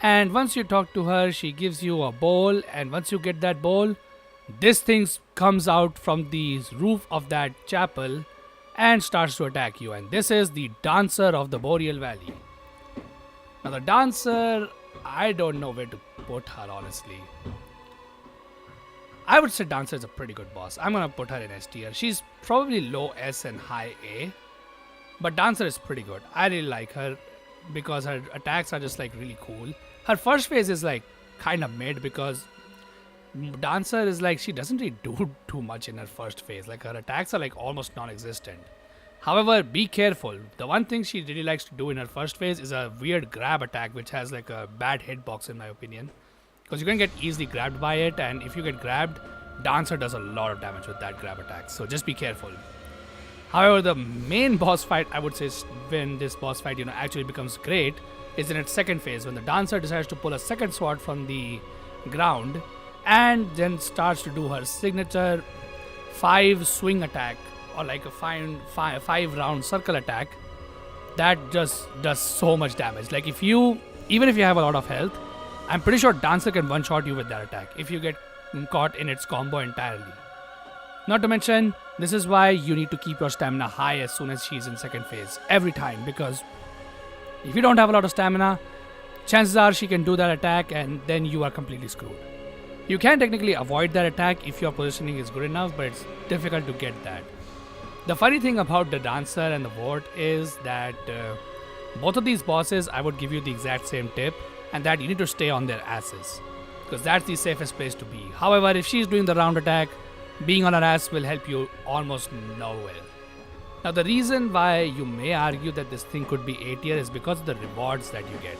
and once you talk to her, she gives you a bowl, and once you get that bowl, this thing comes out from the roof of that chapel and starts to attack you. And this is the Dancer of the Boreal Valley. Now the Dancer, I don't know where to put her honestly. I would say Dancer is a pretty good boss. I'm gonna put her in S tier. She's probably low S and high A, but Dancer is pretty good. I really like her because her attacks are just like really cool. Her first phase is like kind of mid because Dancer is like, she doesn't really do too much in her first phase. Like her attacks are like almost non-existent. However, be careful. The one thing she really likes to do in her first phase is a weird grab attack, which has like a bad hitbox in my opinion, because you can get easily grabbed by it, and if you get grabbed, Dancer does a lot of damage with that grab attack. So just be careful. However, the main boss fight, I would say, when this boss fight actually becomes great, is in its second phase, when the Dancer decides to pull a second sword from the ground and then starts to do her signature 5 swing attack, or like a 5 round circle attack that just does so much damage. Like even if you have a lot of health, I'm pretty sure Dancer can one shot you with that attack if you get caught in its combo entirely. Not to mention, this is why you need to keep your stamina high as soon as she's in second phase every time, because if you don't have a lot of stamina, chances are she can do that attack and then you are completely screwed. You can technically avoid that attack if your positioning is good enough, but it's difficult to get that. The funny thing about the Dancer and the Vort is that both of these bosses, I would give you the exact same tip, and that you need to stay on their asses, because that's the safest place to be. However, if she's doing the round attack, being on her ass will help you almost nowhere. Now the reason why you may argue that this thing could be A tier is because of the rewards that you get.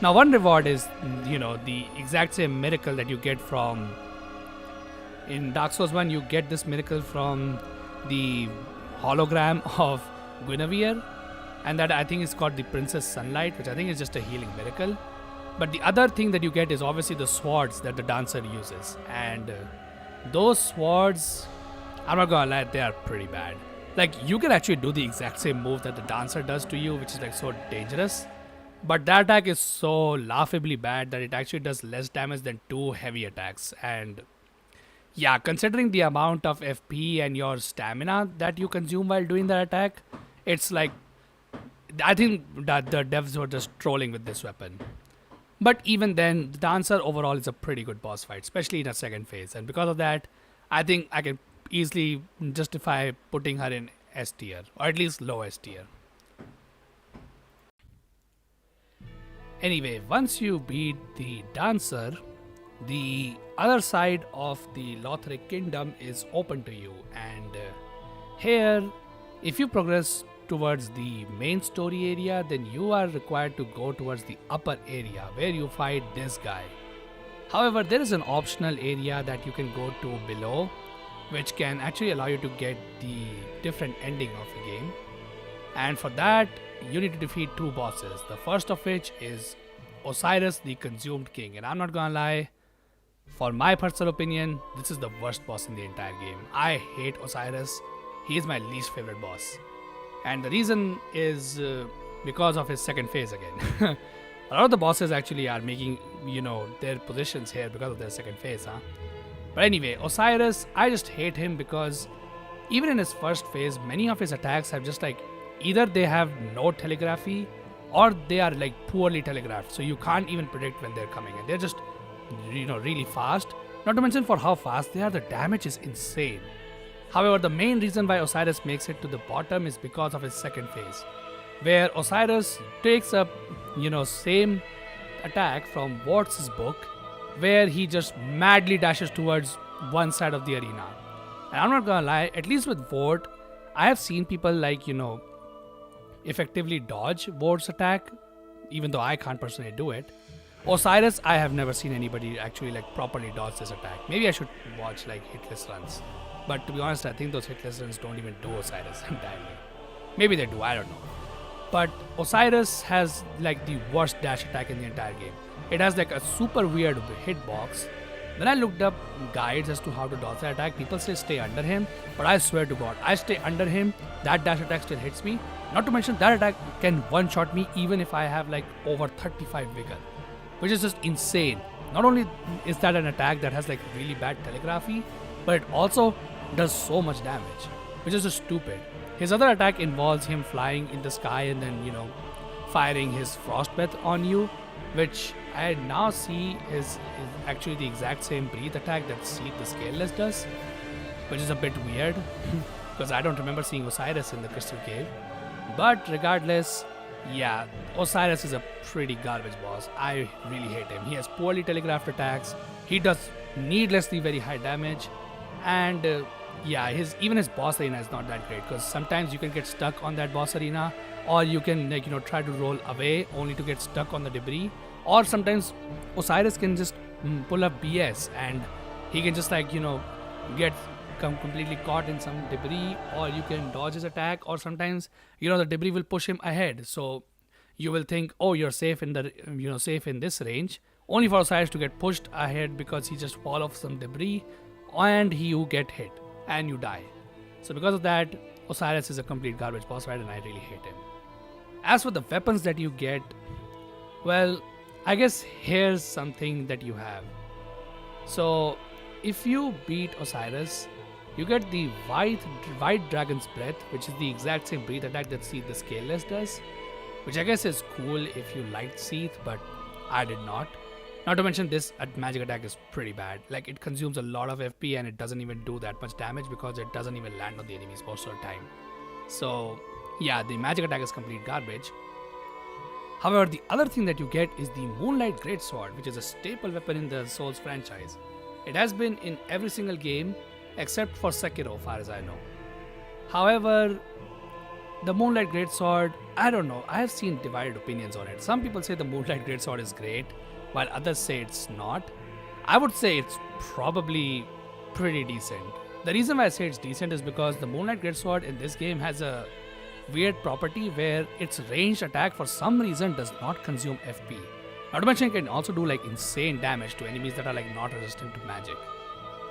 Now one reward is, the exact same miracle that you get from, in Dark Souls 1, you get this miracle from the hologram of Guinevere, and that I think is called the Princess Sunlight, which I think is just a healing miracle. But the other thing that you get is obviously the swords that the Dancer uses, and those swords, I'm not gonna lie, they are pretty bad. Like, you can actually do the exact same move that the Dancer does to you, which is like so dangerous, but that attack is so laughably bad that it actually does less damage than 2 heavy attacks. And yeah, considering the amount of FP and your stamina that you consume while doing that attack, it's like, I think that the devs were just trolling with this weapon. But even then, the Dancer overall is a pretty good boss fight, especially in a second phase. And because of that, I think I can easily justify putting her in S tier, or at least low S tier. Anyway, once you beat the Dancer, the other side of the Lothric Kingdom is open to you. And here, if you progress towards the main story area, then you are required to go towards the upper area where you fight this guy. However, there is an optional area that you can go to below, which can actually allow you to get the different ending of the game. And for that, you need to defeat 2 bosses. The first of which is Osiris, the Consumed King. And I'm not gonna lie, For my personal opinion, this is the worst boss in the entire game. I hate Osiris. He is my least favorite boss. And the reason is because of his second phase again. A lot of the bosses actually are making, their positions here because of their second phase, huh? But anyway, Osiris, I just hate him because even in his first phase, many of his attacks have just like either they have no telegraphy or they are like poorly telegraphed. So you can't even predict when they're coming. And they're just, really fast. Not to mention for how fast they are, the damage is insane. However, the main reason why Osiris makes it to the bottom is because of his second phase, where Osiris takes up, same attack from Wart's book, where he just madly dashes towards one side of the arena. And I'm not gonna lie, at least with Wart, I have seen people like, effectively dodge Ward's attack, even though I can't personally do it. Osiris, I have never seen anybody actually like properly dodge this attack. Maybe I should watch like hitless runs. But to be honest, I think those hitless runs don't even do Osiris entirely. Maybe they do, I don't know. But Osiris has like the worst dash attack in the entire game. It has like a super weird hitbox. When I looked up guides as to how to dodge that attack, people say stay under him. But I swear to God, I stay under him, that dash attack still hits me. Not to mention that attack can one-shot me even if I have like over 35 vigor, which is just insane. Not only is that an attack that has like really bad telegraphy, but it also does so much damage, which is just stupid. His other attack involves him flying in the sky and then, firing his frost breath on you, which I now see is actually the exact same breathe attack that Seath the Scaleless does, which is a bit weird because I don't remember seeing Osiris in the Crystal Cave. But regardless, yeah, Osiris is a pretty garbage boss. I really hate him. He has poorly telegraphed attacks. He does needlessly very high damage, and even his boss arena is not that great because sometimes you can get stuck on that boss arena, or you can try to roll away only to get stuck on the debris, or sometimes Osiris can just pull up BS and he can just get completely caught in some debris, or you can dodge his attack, or sometimes the debris will push him ahead, so you will think, oh, you're safe in the safe in this range, only for Osiris to get pushed ahead because he just fall off some debris and you get hit and you die. So because of that, Osiris is a complete garbage boss fight and I really hate him. As for the weapons that you get, well, I guess here's something that you have. So if you beat Osiris, you get the White Dragon's Breath, which is the exact same breath attack that Seath the Scaleless does, which I guess is cool if you liked Seath, but I did not. Not to mention this magic attack is pretty bad. Like, it consumes a lot of FP and it doesn't even do that much damage because it doesn't even land on the enemies most of the time. So yeah, the magic attack is complete garbage. However, the other thing that you get is the Moonlight Greatsword, which is a staple weapon in the Souls franchise. It has been in every single game except for Sekiro, far as I know. However, the Moonlight Greatsword, I don't know, I have seen divided opinions on it. Some people say the Moonlight Greatsword is great, while others say it's not. I would say it's probably pretty decent. The reason why I say it's decent is because the Moonlight Greatsword in this game has a weird property where its ranged attack for some reason does not consume FP. Not to mention it can also do like insane damage to enemies that are like not resistant to magic.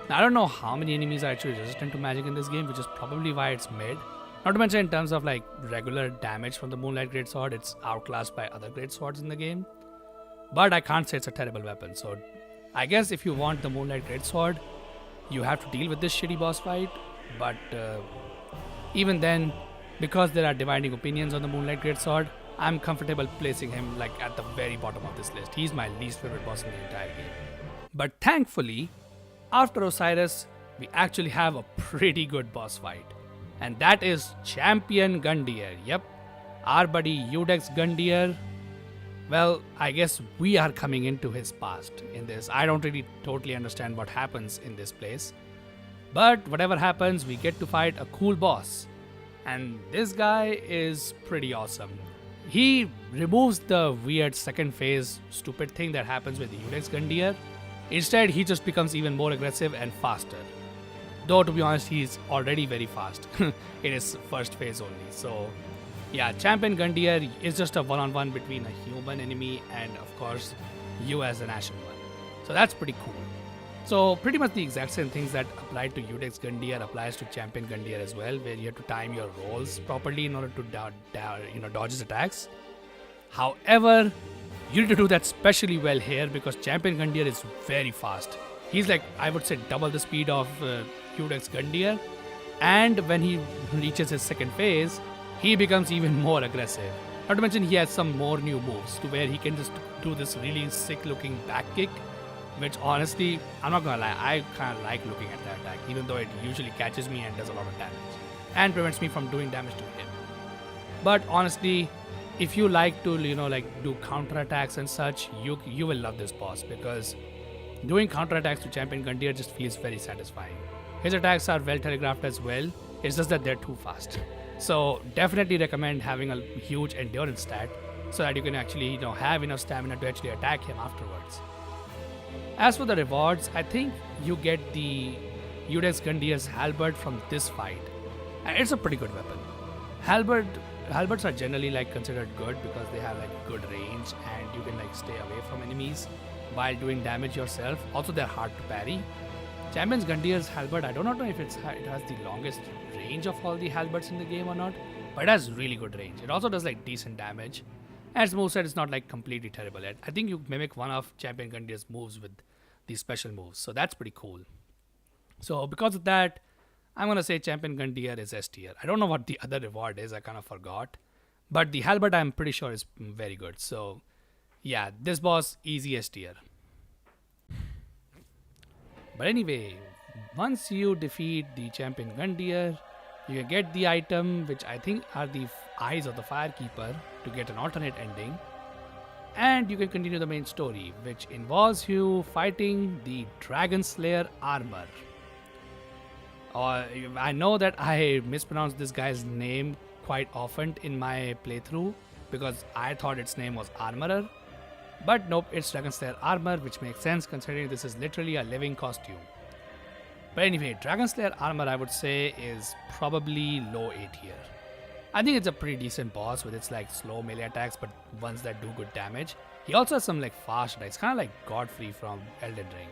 Now, I don't know how many enemies are actually resistant to magic in this game, which is probably why it's mid. Not to mention in terms of like regular damage from the Moonlight Greatsword, it's outclassed by other Greatswords in the game. But I can't say it's a terrible weapon, so I guess if you want the Moonlight Greatsword, you have to deal with this shitty boss fight. But even then, because there are dividing opinions on the Moonlight Greatsword, I'm comfortable placing him like at the very bottom of this list. He's my least favorite boss in the entire game. But thankfully, after Osiris, we actually have a pretty good boss fight. And that is Champion Gundyr. Yep, our buddy Iudex Gundyr. Well, I guess we are coming into his past in this. I don't really totally understand what happens in this place. But whatever happens, we get to fight a cool boss. And this guy is pretty awesome. He removes the weird second phase stupid thing that happens with Iudex Gundyr. Instead, he just becomes even more aggressive and faster. Though, to be honest, he's already very fast in his first phase only. So, yeah, Champion Gundyr is just a one-on-one between a human enemy and, of course, you as an Ashen One. So that's pretty cool. So pretty much the exact same things that apply to Udex Gundyr applies to Champion Gundyr as well, where you have to time your rolls properly in order to dodge his attacks. However, you need to do that especially well here because Champion Gundyr is very fast. He's like, I would say, double the speed of Udex Gundyr, and when he reaches his second phase, he becomes even more aggressive. Not to mention he has some more new moves to where he can just do this really sick looking back kick, which honestly, I'm not gonna lie, I kinda like looking at that attack, even though it usually catches me and does a lot of damage and prevents me from doing damage to him. But honestly, if you like to do counter attacks and such, you will love this boss because doing counter attacks to Champion Gundyr just feels very satisfying. His attacks are well telegraphed as well. It's just that they're too fast. So definitely recommend having a huge endurance stat so that you can actually have enough stamina to actually attack him afterwards. As for the rewards, I think you get the Udex Gundyr's halberd from this fight, and it's a pretty good weapon. Halberds are generally considered good because they have good range and you can stay away from enemies while doing damage yourself. Also, they're hard to parry. Champion's Gundyr's halberd, I do not know if it has the longest range of all the halberds in the game or not, but it has really good range. It also does decent damage, and its moveset is not completely terrible. I think you mimic one of Champion Gundyr's moves with these special moves, so that's pretty cool. So because of that, I'm gonna say Champion Gundyr is S tier. I don't know what the other reward is, I kind of forgot, but the halberd I'm pretty sure is very good. So yeah, this boss easy S tier. But anyway, once you defeat the Champion Gundyr, you get the item which I think are the eyes of the Firekeeper to get an alternate ending. And you can continue the main story, which involves you fighting the Dragon Slayer armor. I know that I mispronounced this guy's name quite often in my playthrough because I thought its name was Armorer. But nope, it's Dragon Slayer armor, which makes sense considering this is literally a living costume. But anyway, Dragon Slayer armor I would say is probably low A tier. I think it's a pretty decent boss with its slow melee attacks but ones that do good damage. He also has some fast attacks, kind of like Godfrey from Elden Ring.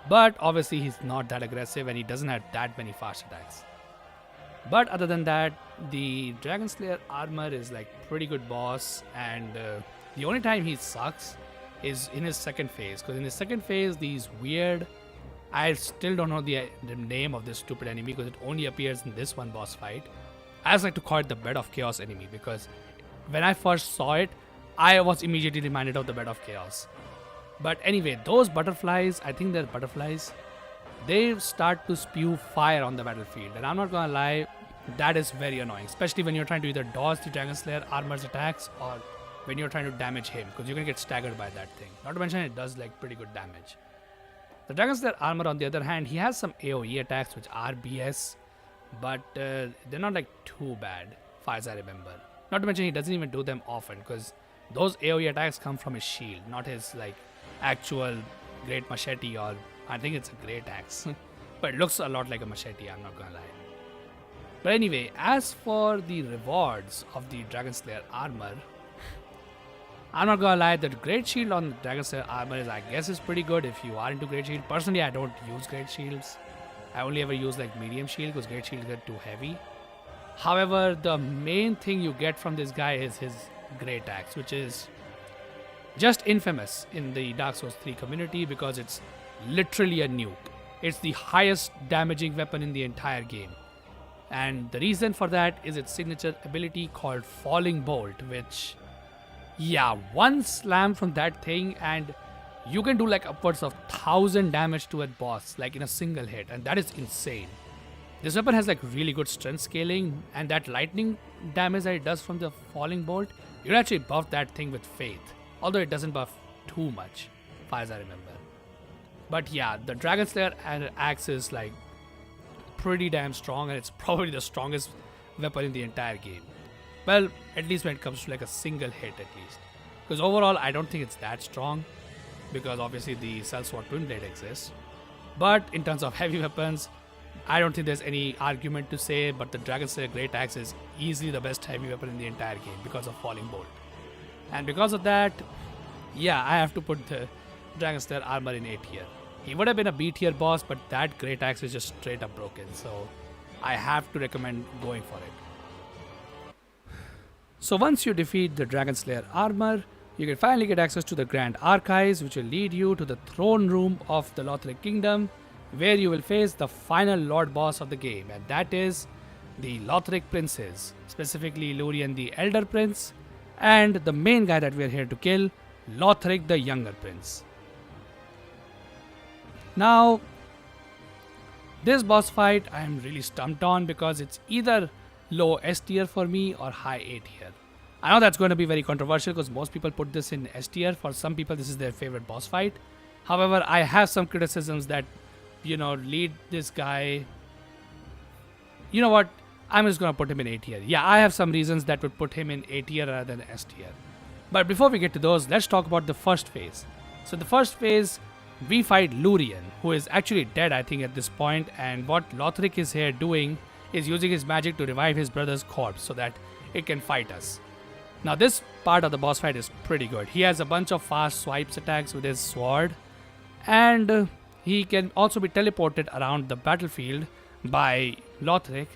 But obviously he's not that aggressive and he doesn't have that many fast attacks. But other than that, the Dragon Slayer armor is pretty good boss, and the only time he sucks is in his second phase, because in his second phase these weird, I still don't know the name of this stupid enemy because it only appears in this one boss fight. I just like to call it the Bed of Chaos enemy because when I first saw it, I was immediately reminded of the Bed of Chaos. But anyway, those butterflies, I think they're butterflies, they start to spew fire on the battlefield, and I'm not gonna lie, that is very annoying, especially when you're trying to either dodge the Dragon Slayer armor's attacks or when you're trying to damage him, because you're gonna get staggered by that thing. Not to mention it does pretty good damage. The Dragon Slayer armor on the other hand, he has some AoE attacks which are BS, but they're not too bad, far as I remember. Not to mention he doesn't even do them often, because those AoE attacks come from his shield, not his actual great machete, or I think it's a great axe. But it looks a lot like a machete, I'm not gonna lie. But anyway, as for the rewards of the Dragon Slayer armor, I'm not gonna lie, the Great Shield on the Dragon Slayer armor I guess is pretty good if you are into Great Shield. Personally, I don't use Great Shields. I only ever use medium shield because Great Shields get too heavy. However, the main thing you get from this guy is his Great Axe, which is just infamous in the Dark Souls 3 community because it's literally a nuke. It's the highest damaging weapon in the entire game. And the reason for that is its signature ability called Falling Bolt, which, yeah, one slam from that thing and you can do upwards of 1,000 damage to a boss in a single hit, and that is insane. This weapon has really good strength scaling, and that lightning damage that it does from the Falling Bolt, you can actually buff that thing with Faith, although it doesn't buff too much, as far as I remember. But yeah, the Dragon Slayer axe is pretty damn strong, and it's probably the strongest weapon in the entire game. Well, at least when it comes to a single hit at least. Because overall, I don't think it's that strong, because obviously the Sellsword Twin Blade exists. But in terms of heavy weapons, I don't think there's any argument to say, but the Dragon Slayer Great Axe is easily the best heavy weapon in the entire game because of Falling Bolt. And because of that, yeah, I have to put the Dragon Slayer armor in A tier. He would have been a B tier boss, but that Great Axe is just straight up broken. So I have to recommend going for it. So once you defeat the Dragon Slayer armor, you can finally get access to the Grand Archives, which will lead you to the throne room of the Lothric Kingdom, where you will face the final Lord boss of the game, and that is the Lothric Princes, specifically Lurien the Elder Prince, and the main guy that we are here to kill, Lothric the Younger Prince. Now, this boss fight I am really stumped on because it's either low S tier for me or high A tier. I know that's going to be very controversial because most people put this in S tier. For some people, this is their favorite boss fight. However, I have some criticisms that, lead this guy. You know what? I'm just going to put him in A tier. Yeah, I have some reasons that would put him in A tier rather than S tier. But before we get to those, let's talk about the first phase. So the first phase, we fight Lurien, who is actually dead, I think, at this point. And what Lothric is here doing is using his magic to revive his brother's corpse so that it can fight us. Now this part of the boss fight is pretty good. He has a bunch of fast swipes attacks with his sword, and he can also be teleported around the battlefield by Lothric,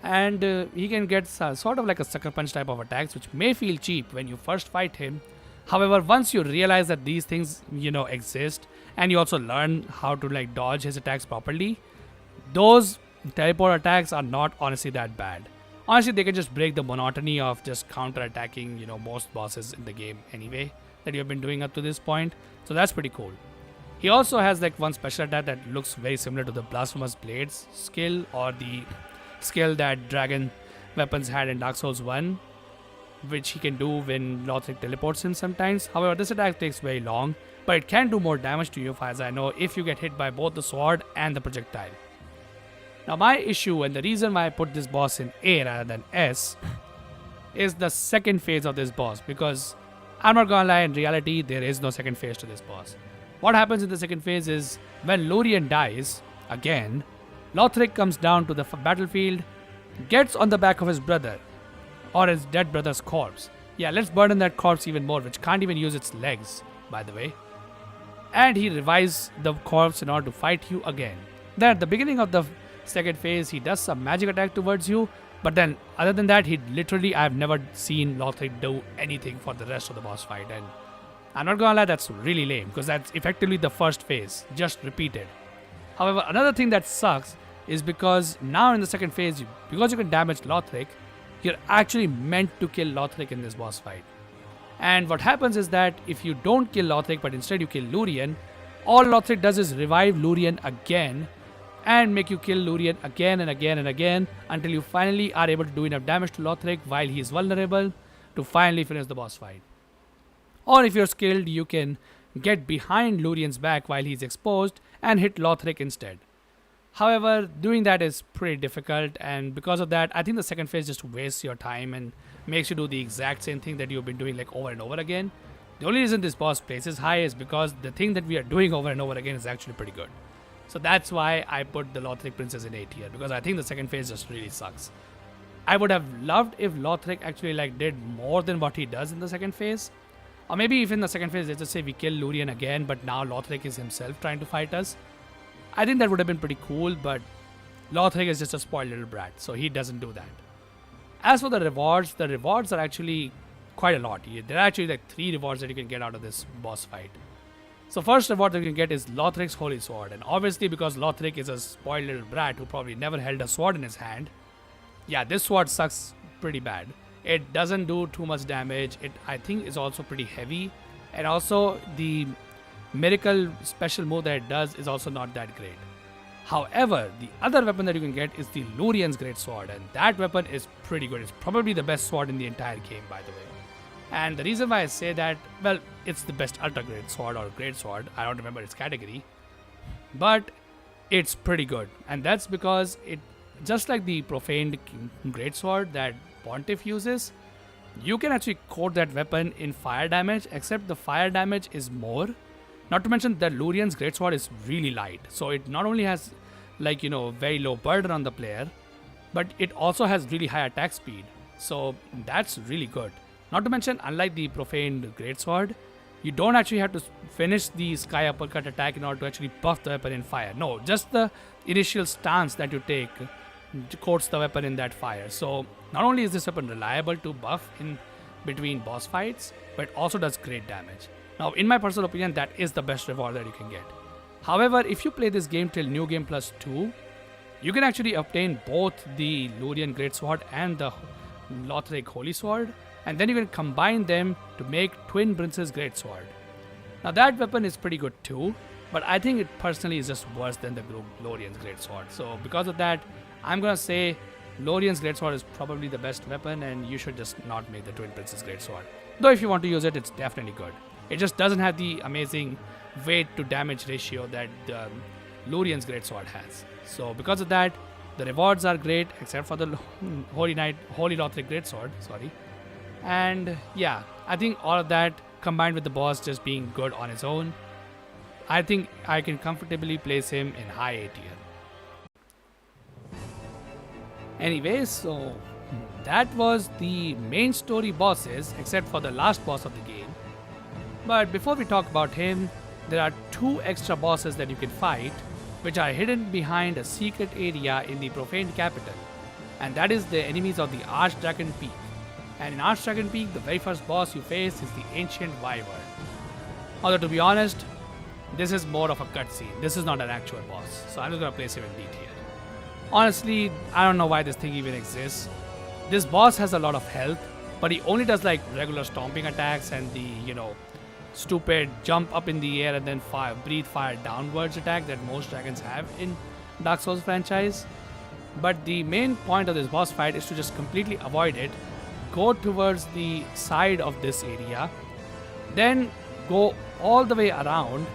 and he can get sort of like a sucker punch type of attacks, which may feel cheap when you first fight him. However, once you realize that these things exist, and you also learn how to like dodge his attacks properly, those teleport attacks are not honestly that bad. Honestly, they can just break the monotony of just counter-attacking, most bosses in the game anyway that you've been doing up to this point. So that's pretty cool. He also has like one special attack that looks very similar to the Blasphemous Blades skill, or the skill that Dragon Weapons had in Dark Souls 1, which he can do when Lothric teleports him sometimes. However, this attack takes very long, but it can do more damage to you, as I know, if you get hit by both the sword and the projectile. Now my issue, and the reason why I put this boss in A rather than S, is the second phase of this boss, because I'm not gonna lie, in reality there is no second phase to this boss. What happens in the second phase is, when Lurien dies, again, Lothric comes down to the battlefield, gets on the back of his brother, or his dead brother's corpse. Yeah, let's burden that corpse even more, which can't even use its legs, by the way. And he revives the corpse in order to fight you again. Then at the beginning of the second phase, he does some magic attack towards you, but then other than that, I've never seen Lothric do anything for the rest of the boss fight, and I'm not gonna lie, that's really lame, because that's effectively the first phase, just repeated. However, another thing that sucks is because now in the second phase, because you can damage Lothric, you're actually meant to kill Lothric in this boss fight. And what happens is that if you don't kill Lothric, but instead you kill Lurien, all Lothric does is revive Lurien again, and make you kill Lurien again and again and again until you finally are able to do enough damage to Lothric while he is vulnerable to finally finish the boss fight. Or if you're skilled, you can get behind Lurien's back while he's exposed and hit Lothric instead. However, doing that is pretty difficult, and because of that, I think the second phase just wastes your time and makes you do the exact same thing that you've been doing like over and over again. The only reason this boss places high is because the thing that we are doing over and over again is actually pretty good. So that's why I put the Lothric Princess in A tier, because I think the second phase just really sucks. I would have loved if Lothric actually like did more than what he does in the second phase. Or maybe if in the second phase, let's just say we kill Lurien again, but now Lothric is himself trying to fight us. I think that would have been pretty cool, but Lothric is just a spoiled little brat, so he doesn't do that. As for the rewards are actually quite a lot. There are actually like 3 rewards that you can get out of this boss fight. So first reward that you can get is Lothric's Holy Sword, and obviously because Lothric is a spoiled little brat who probably never held a sword in his hand, yeah, this sword sucks pretty bad. It doesn't do too much damage. It, I think, is also pretty heavy, and also the miracle special move that it does is also not that great. However, the other weapon that you can get is the Lurien's Great Sword, and that weapon is pretty good. It's probably the best sword in the entire game, by the way. And the reason why I say that, well, it's the best Ultra Great Sword or Great Sword. I don't remember its category, but it's pretty good, and that's because it, just like the profaned Great Sword that Pontiff uses, you can actually coat that weapon in fire damage, except the fire damage is more. Not to mention that Lurien's Greatsword is really light, so it not only has like, very low burden on the player, but it also has really high attack speed. So that's really good. Not to mention, unlike the profaned Greatsword, You don't actually have to finish the Sky Uppercut attack in order to actually buff the weapon in fire. No, just the initial stance that you take coats the weapon in that fire. So not only is this weapon reliable to buff in between boss fights, but it also does great damage. Now, in my personal opinion, that is the best reward that you can get. However, if you play this game till New Game Plus 2, you can actually obtain both the Lurian Greatsword and the Lothric Holy Sword, and then you can combine them to make Twin Prince's Greatsword. Now, that weapon is pretty good too, but I think it personally is just worse than the Lorian's Greatsword. So, because of that, I'm gonna say Lorian's Greatsword is probably the best weapon, and you should just not make the Twin Prince's Greatsword. Though, if you want to use it, it's definitely good. It just doesn't have the amazing weight to damage ratio that the Lurian's Greatsword has. So because of that, the rewards are great except for the Holy Lothric Greatsword, sorry. And yeah, I think all of that combined with the boss just being good on its own, I think I can comfortably place him in high A tier. Anyways, so that was the main story bosses except for the last boss of the game. But before we talk about him, there are 2 extra bosses that you can fight, which are hidden behind a secret area in the Profaned Capital, and that is the enemies of the Archdragon Peak. And in Archdragon Peak, the very first boss you face is the Ancient Wyvern. Although to be honest, this is more of a cutscene. This is not an actual boss, so I'm just gonna place him in D tier. Honestly, I don't know why this thing even exists. This boss has a lot of health, but he only does like regular stomping attacks and the, stupid jump up in the air and then breathe fire downwards attack that most dragons have in Dark Souls franchise. But the main point of this boss fight is to just completely avoid it, go towards the side of this area, then go all the way around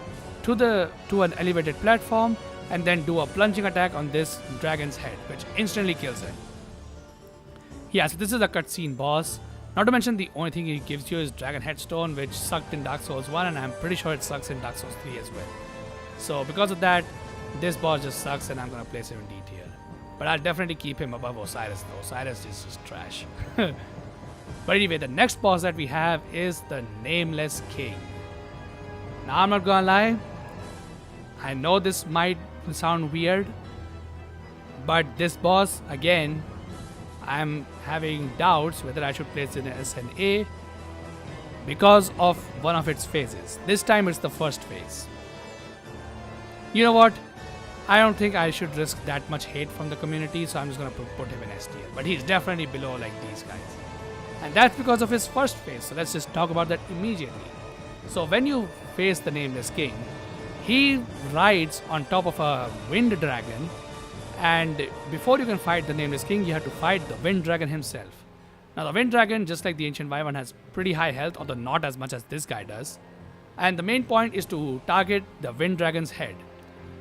to an elevated platform, and then do a plunging attack on this dragon's head, which instantly kills it. Yeah, so this is a cutscene boss. Not to mention the only thing he gives you is Dragon Headstone, which sucked in Dark Souls 1, and I'm pretty sure it sucks in Dark Souls 3 as well. So because of that, this boss just sucks, and I'm gonna place him in D tier. But I'll definitely keep him above Osiris though. Osiris is just trash. But anyway, the next boss that we have is the Nameless King. Now I'm not gonna lie, I know this might sound weird, but this boss, again, I'm having doubts whether I should place it in S and A because of one of its phases. This time it's the first phase. You know what? I don't think I should risk that much hate from the community, so I'm just gonna put him in S tier. But he's definitely below like these guys. And that's because of his first phase, so let's just talk about that immediately. So when you face the Nameless King, he rides on top of a wind dragon, and before you can fight the Nameless King, you have to fight the Wind Dragon himself. Now the Wind Dragon, just like the Ancient Wyvern, has pretty high health, although not as much as this guy does. And the main point is to target the Wind Dragon's head.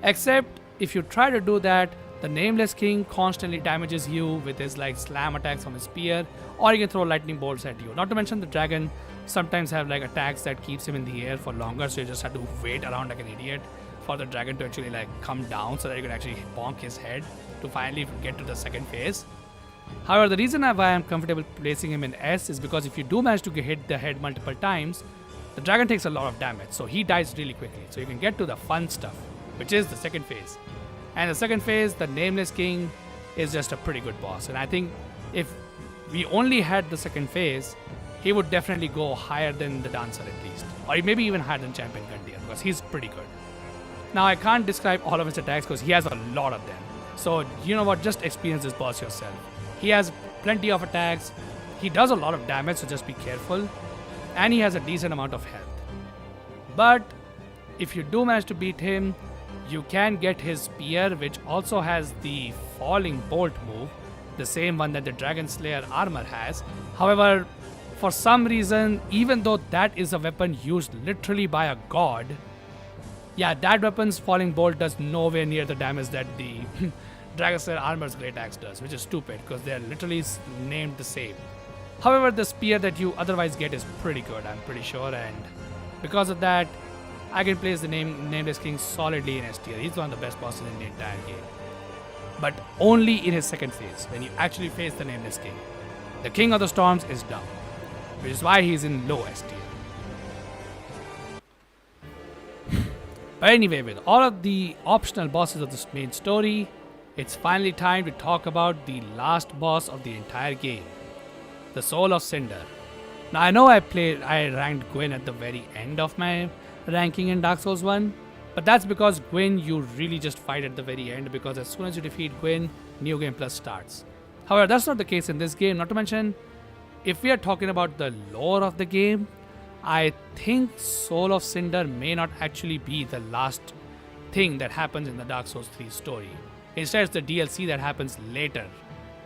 Except if you try to do that, the Nameless King constantly damages you with his like slam attacks from his spear, or he can throw lightning bolts at you. Not to mention the dragon sometimes have like attacks that keeps him in the air for longer, so you just have to wait around like an idiot for the dragon to actually like come down so that you can actually bonk his head to finally get to the second phase. However, the reason why I'm comfortable placing him in S is because if you do manage to hit the head multiple times, the dragon takes a lot of damage, so he dies really quickly. So you can get to the fun stuff, which is the second phase. And the second phase, the Nameless King, is just a pretty good boss. And I think if we only had the second phase, he would definitely go higher than the Dancer at least. Or maybe even higher than Champion Gandia, because he's pretty good. Now, I can't describe all of his attacks because he has a lot of them. So, you know what, just experience this boss yourself. He has plenty of attacks, he does a lot of damage, so just be careful. And he has a decent amount of health. But if you do manage to beat him, you can get his spear, which also has the Falling Bolt move, the same one that the Dragon Slayer armor has. However, for some reason, even though that is a weapon used literally by a god, yeah, that weapon's Falling Bolt does nowhere near the damage that the Dragon Slayer armor's Great Axe does, which is stupid because they're literally named the same. However, the spear that you otherwise get is pretty good, I'm pretty sure, and because of that, I can place the Nameless King solidly in S tier. He's one of the best bosses in the entire game. But only in his second phase, when you actually face the Nameless King. The King of the Storms is down, which is why he's in low S tier. But anyway, with all of the optional bosses of this main story, it's finally time to talk about the last boss of the entire game, the Soul of Cinder. Now I know I ranked Gwyn at the very end of my ranking in Dark Souls 1, but that's because Gwyn you really just fight at the very end, because as soon as you defeat Gwyn, New Game Plus starts. However, that's not the case in this game, not to mention, if we are talking about the lore of the game, I think Soul of Cinder may not actually be the last thing that happens in the Dark Souls 3 story. Instead, it's the DLC that happens later.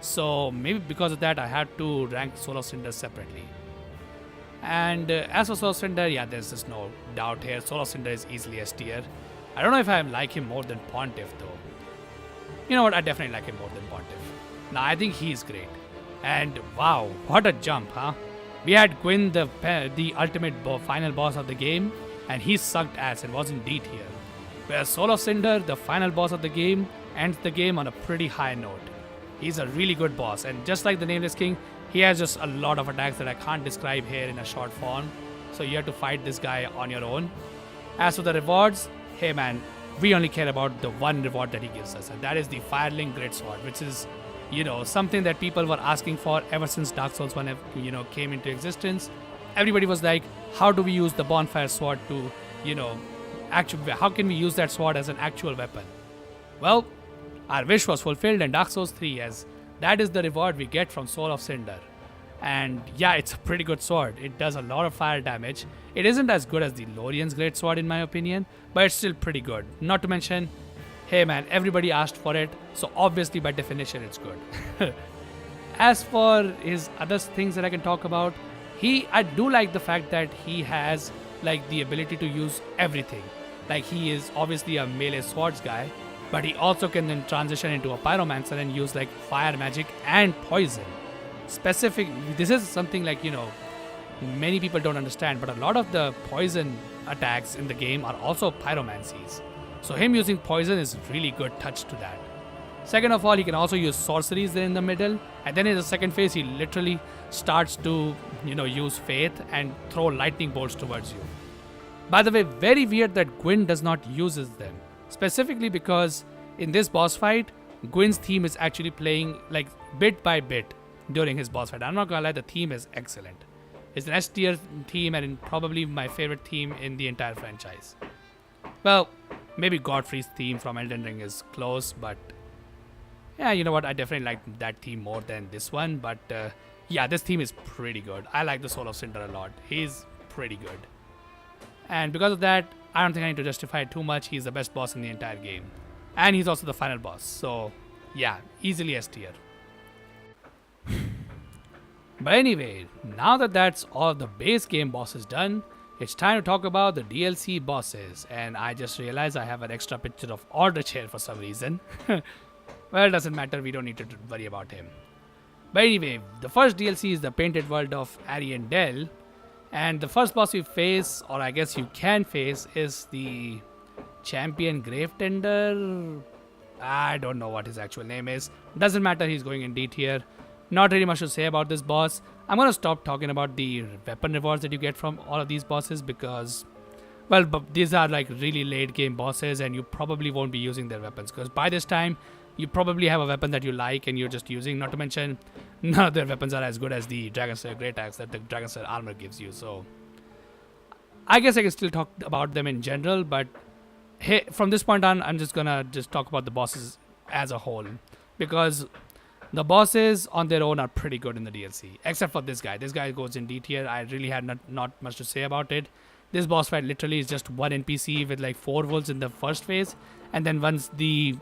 So maybe because of that, I had to rank Soul of Cinder separately. And as for Soul of Cinder, yeah, there's just no doubt here. Soul of Cinder is easily S tier. I don't know if I like him more than Pontiff though. You know what? I definitely like him more than Pontiff. Now I think he's great. And wow, what a jump, huh? We had Gwyn, the ultimate final boss of the game, and he sucked ass and wasn't D tier. Whereas Soul of Cinder, the final boss of the game, ends the game on a pretty high note. He's a really good boss, and just like the Nameless King, he has just a lot of attacks that I can't describe here in a short form, so you have to fight this guy on your own. As for the rewards, hey man, we only care about the one reward that he gives us, and that is the Firelink Greatsword, which is, something that people were asking for ever since Dark Souls 1, came into existence. Everybody was like, how do we use the Bonfire Sword to, how can we use that sword as an actual weapon? Well, our wish was fulfilled in Dark Souls 3, as that is the reward we get from Soul of Cinder. And yeah, it's a pretty good sword. It does a lot of fire damage. It isn't as good as the Lorien's Great Sword in my opinion, but it's still pretty good. Not to mention, hey man, everybody asked for it, so obviously by definition it's good. As for his other things that I can talk about, I do like the fact that he has like the ability to use everything. Like he is obviously a melee swords guy, but he also can then transition into a pyromancer and use like fire magic and poison. This is something like, many people don't understand, but a lot of the poison attacks in the game are also pyromancies. So him using poison is really good touch to that. Second of all, he can also use sorceries there in the middle, and then in the second phase, he literally starts to, use faith and throw lightning bolts towards you. By the way, very weird that Gwyn does not uses them. Specifically because in this boss fight, Gwyn's theme is actually playing like bit by bit during his boss fight. I'm not gonna lie, the theme is excellent. It's an S tier theme and probably my favorite theme in the entire franchise. Well, maybe Godfrey's theme from Elden Ring is close, but yeah, you know what? I definitely like that theme more than this one. But yeah, this theme is pretty good. I like the Soul of Cinder a lot. He's pretty good. And because of that, I don't think I need to justify it too much. He's the best boss in the entire game. And he's also the final boss. So yeah, easily S tier. But anyway, now that that's all the base game bosses done, it's time to talk about the DLC bosses. And I just realized I have an extra picture of Aldrich here for some reason. Well, it doesn't matter, we don't need to worry about him. But anyway, the first DLC is the Painted World of Ariandel. And the first boss we face, or I guess you can face, is the Champion Gravetender. I don't know what his actual name is. Doesn't matter, he's going in D tier. Not really much to say about this boss. I'm gonna stop talking about the weapon rewards that you get from all of these bosses because, well, these are like really late game bosses and you probably won't be using their weapons because by this time, you probably have a weapon that you like and you're just using. Not to mention, none of their weapons are as good as the Dragon Slayer Great Axe that the Dragon Slayer armor gives you. So, I guess I can still talk about them in general, but hey, from this point on, I'm just gonna talk about the bosses as a whole because the bosses on their own are pretty good in the DLC, except for this guy. This guy goes in D tier. I really had not much to say about it. This boss fight literally is just one NPC with like 4 wolves in the first phase, and then once the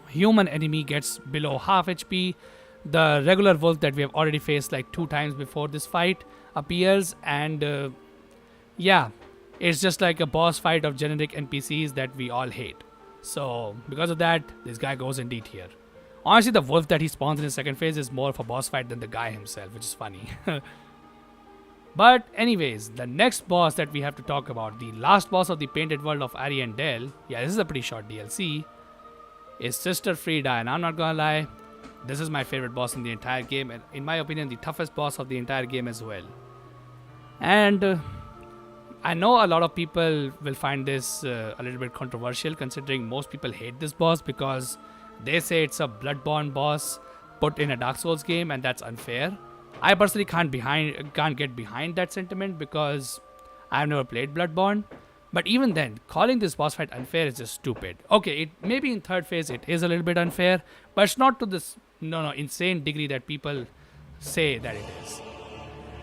human enemy gets below half HP, the regular wolf that we have already faced like 2 times before this fight appears, and yeah, it's just like a boss fight of generic NPCs that we all hate. So because of that, this guy goes in D tier. Honestly, the wolf that he spawns in his second phase is more of a boss fight than the guy himself, which is funny. But anyways, the next boss that we have to talk about, the last boss of the Painted World of Ariandel, yeah, this is a pretty short DLC, is Sister Frieda, and I'm not gonna lie, this is my favorite boss in the entire game, and in my opinion, the toughest boss of the entire game as well. And I know a lot of people will find this a little bit controversial, considering most people hate this boss because they say it's a Bloodborne boss put in a Dark Souls game, and that's unfair. I personally can't get behind that sentiment because I've never played Bloodborne. But even then, calling this boss fight unfair is just stupid. Okay, it maybe in third phase it is a little bit unfair, but it's not to this insane degree that people say that it is.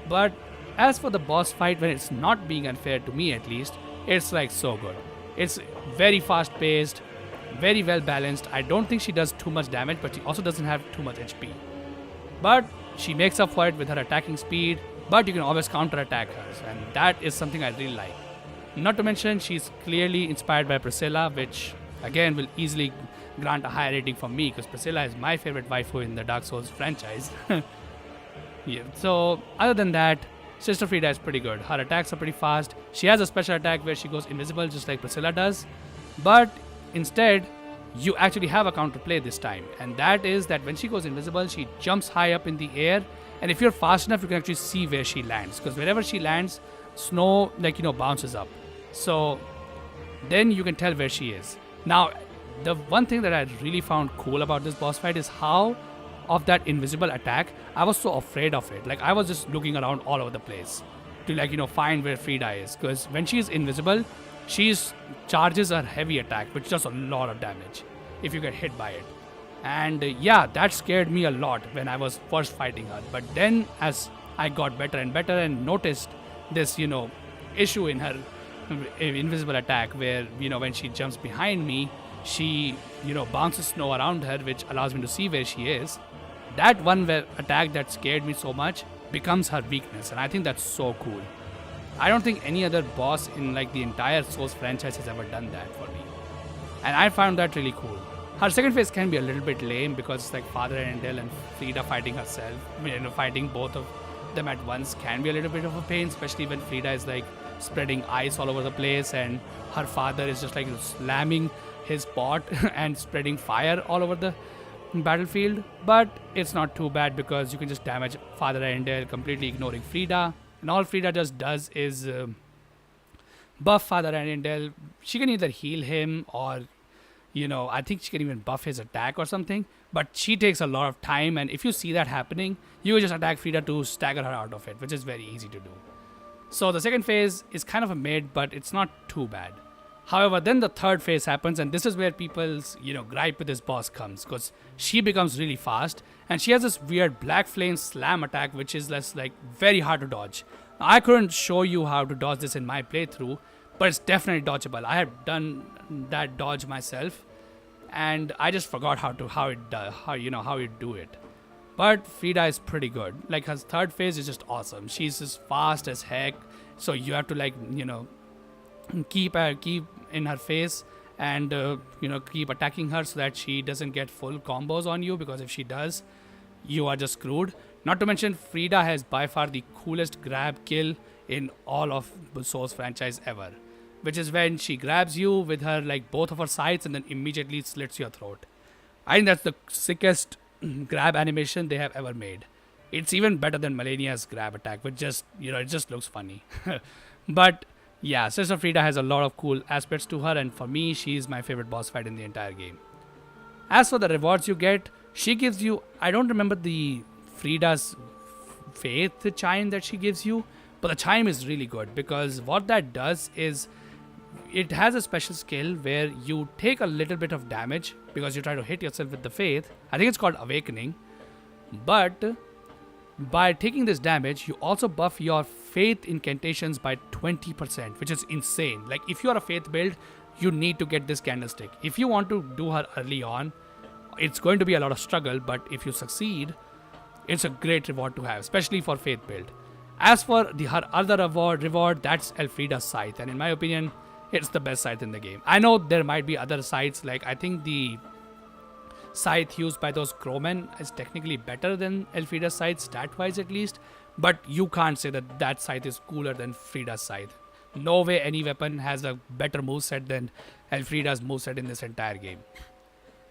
But as for the boss fight, when it's not being unfair to me at least, it's like so good. It's very fast paced, very well balanced. I don't think she does too much damage, but she also doesn't have too much HP. But she makes up for it with her attacking speed, but you can always counter attack her, and that is something I really like. Not to mention, she's clearly inspired by Priscilla, which again will easily grant a high rating for me because Priscilla is my favorite waifu in the Dark Souls franchise. Yeah. So other than that, Sister Frida is pretty good. Her attacks are pretty fast. She has a special attack where she goes invisible just like Priscilla does. But instead, you actually have a counterplay this time. And that is that when she goes invisible, she jumps high up in the air. And if you're fast enough, you can actually see where she lands. Because wherever she lands, snow bounces up. So then you can tell where she is. Now, the one thing that I really found cool about this boss fight is how of that invisible attack, I was so afraid of it. Like I was just looking around all over the place to find where Frida is. Because when she's invisible, she's charges her heavy attack, which does a lot of damage if you get hit by it. And yeah, that scared me a lot when I was first fighting her. But then as I got better and better and noticed this, issue in her invisible attack where, when she jumps behind me, she, bounces snow around her, which allows me to see where she is. That one attack that scared me so much becomes her weakness, and I think that's so cool. I don't think any other boss in the entire Souls franchise has ever done that for me, and I found that really cool. Her second phase can be a little bit lame because it's like Father Arendelle and Frida fighting herself. Fighting both of them at once can be a little bit of a pain, especially when Frida is spreading ice all over the place and her father is just slamming his pot and spreading fire all over the battlefield. But it's not too bad because you can just damage Father Arendelle completely ignoring Frida, and all Frida just does is buff Father Arendelle. She can either heal him or I think she can even buff his attack or something, but she takes a lot of time, and if you see that happening, you just attack Frida to stagger her out of it, which is very easy to do. So the second phase is kind of a mid, but it's not too bad. However, then the third phase happens, and this is where people's gripe with this boss comes, because she becomes really fast, and she has this weird black flame slam attack, which is very hard to dodge. Now, I couldn't show you how to dodge this in my playthrough, but it's definitely dodgeable. I have done that dodge myself, and I just forgot how you do it. But Frida is pretty good. Her third phase is just awesome. She's just fast as heck, so you have to keep in her face and keep attacking her so that she doesn't get full combos on you, because if she does, you are just screwed. Not to mention, Frida has by far the coolest grab kill in all of the Souls franchise ever, which is when she grabs you with her both of her sides and then immediately slits your throat. I think that's the sickest grab animation they have ever made. It's even better than Malenia's grab attack, which just it just looks funny. But yeah, Sister Frida has a lot of cool aspects to her, and for me, she's my favorite boss fight in the entire game. As for the rewards you get, she gives you, I don't remember the Frida's faith chime that she gives you, but the chime is really good because what that does is it has a special skill where you take a little bit of damage because you try to hit yourself with the faith. I think it's called Awakening. But by taking this damage, you also buff your faith incantations by 20%, which is insane. If you are a faith build, you need to get this candlestick. If you want to do her early on, it's going to be a lot of struggle, but if you succeed, it's a great reward to have, especially for faith build. As for her other reward, that's Elfrida's Scythe, and in my opinion, it's the best scythe in the game. I know there might be other scythes, I think the scythe used by those crowmen is technically better than Elfrida's scythe, stat-wise at least, but you can't say that scythe is cooler than Frida's scythe. No way any weapon has a better moveset than Elfrida's moveset in this entire game.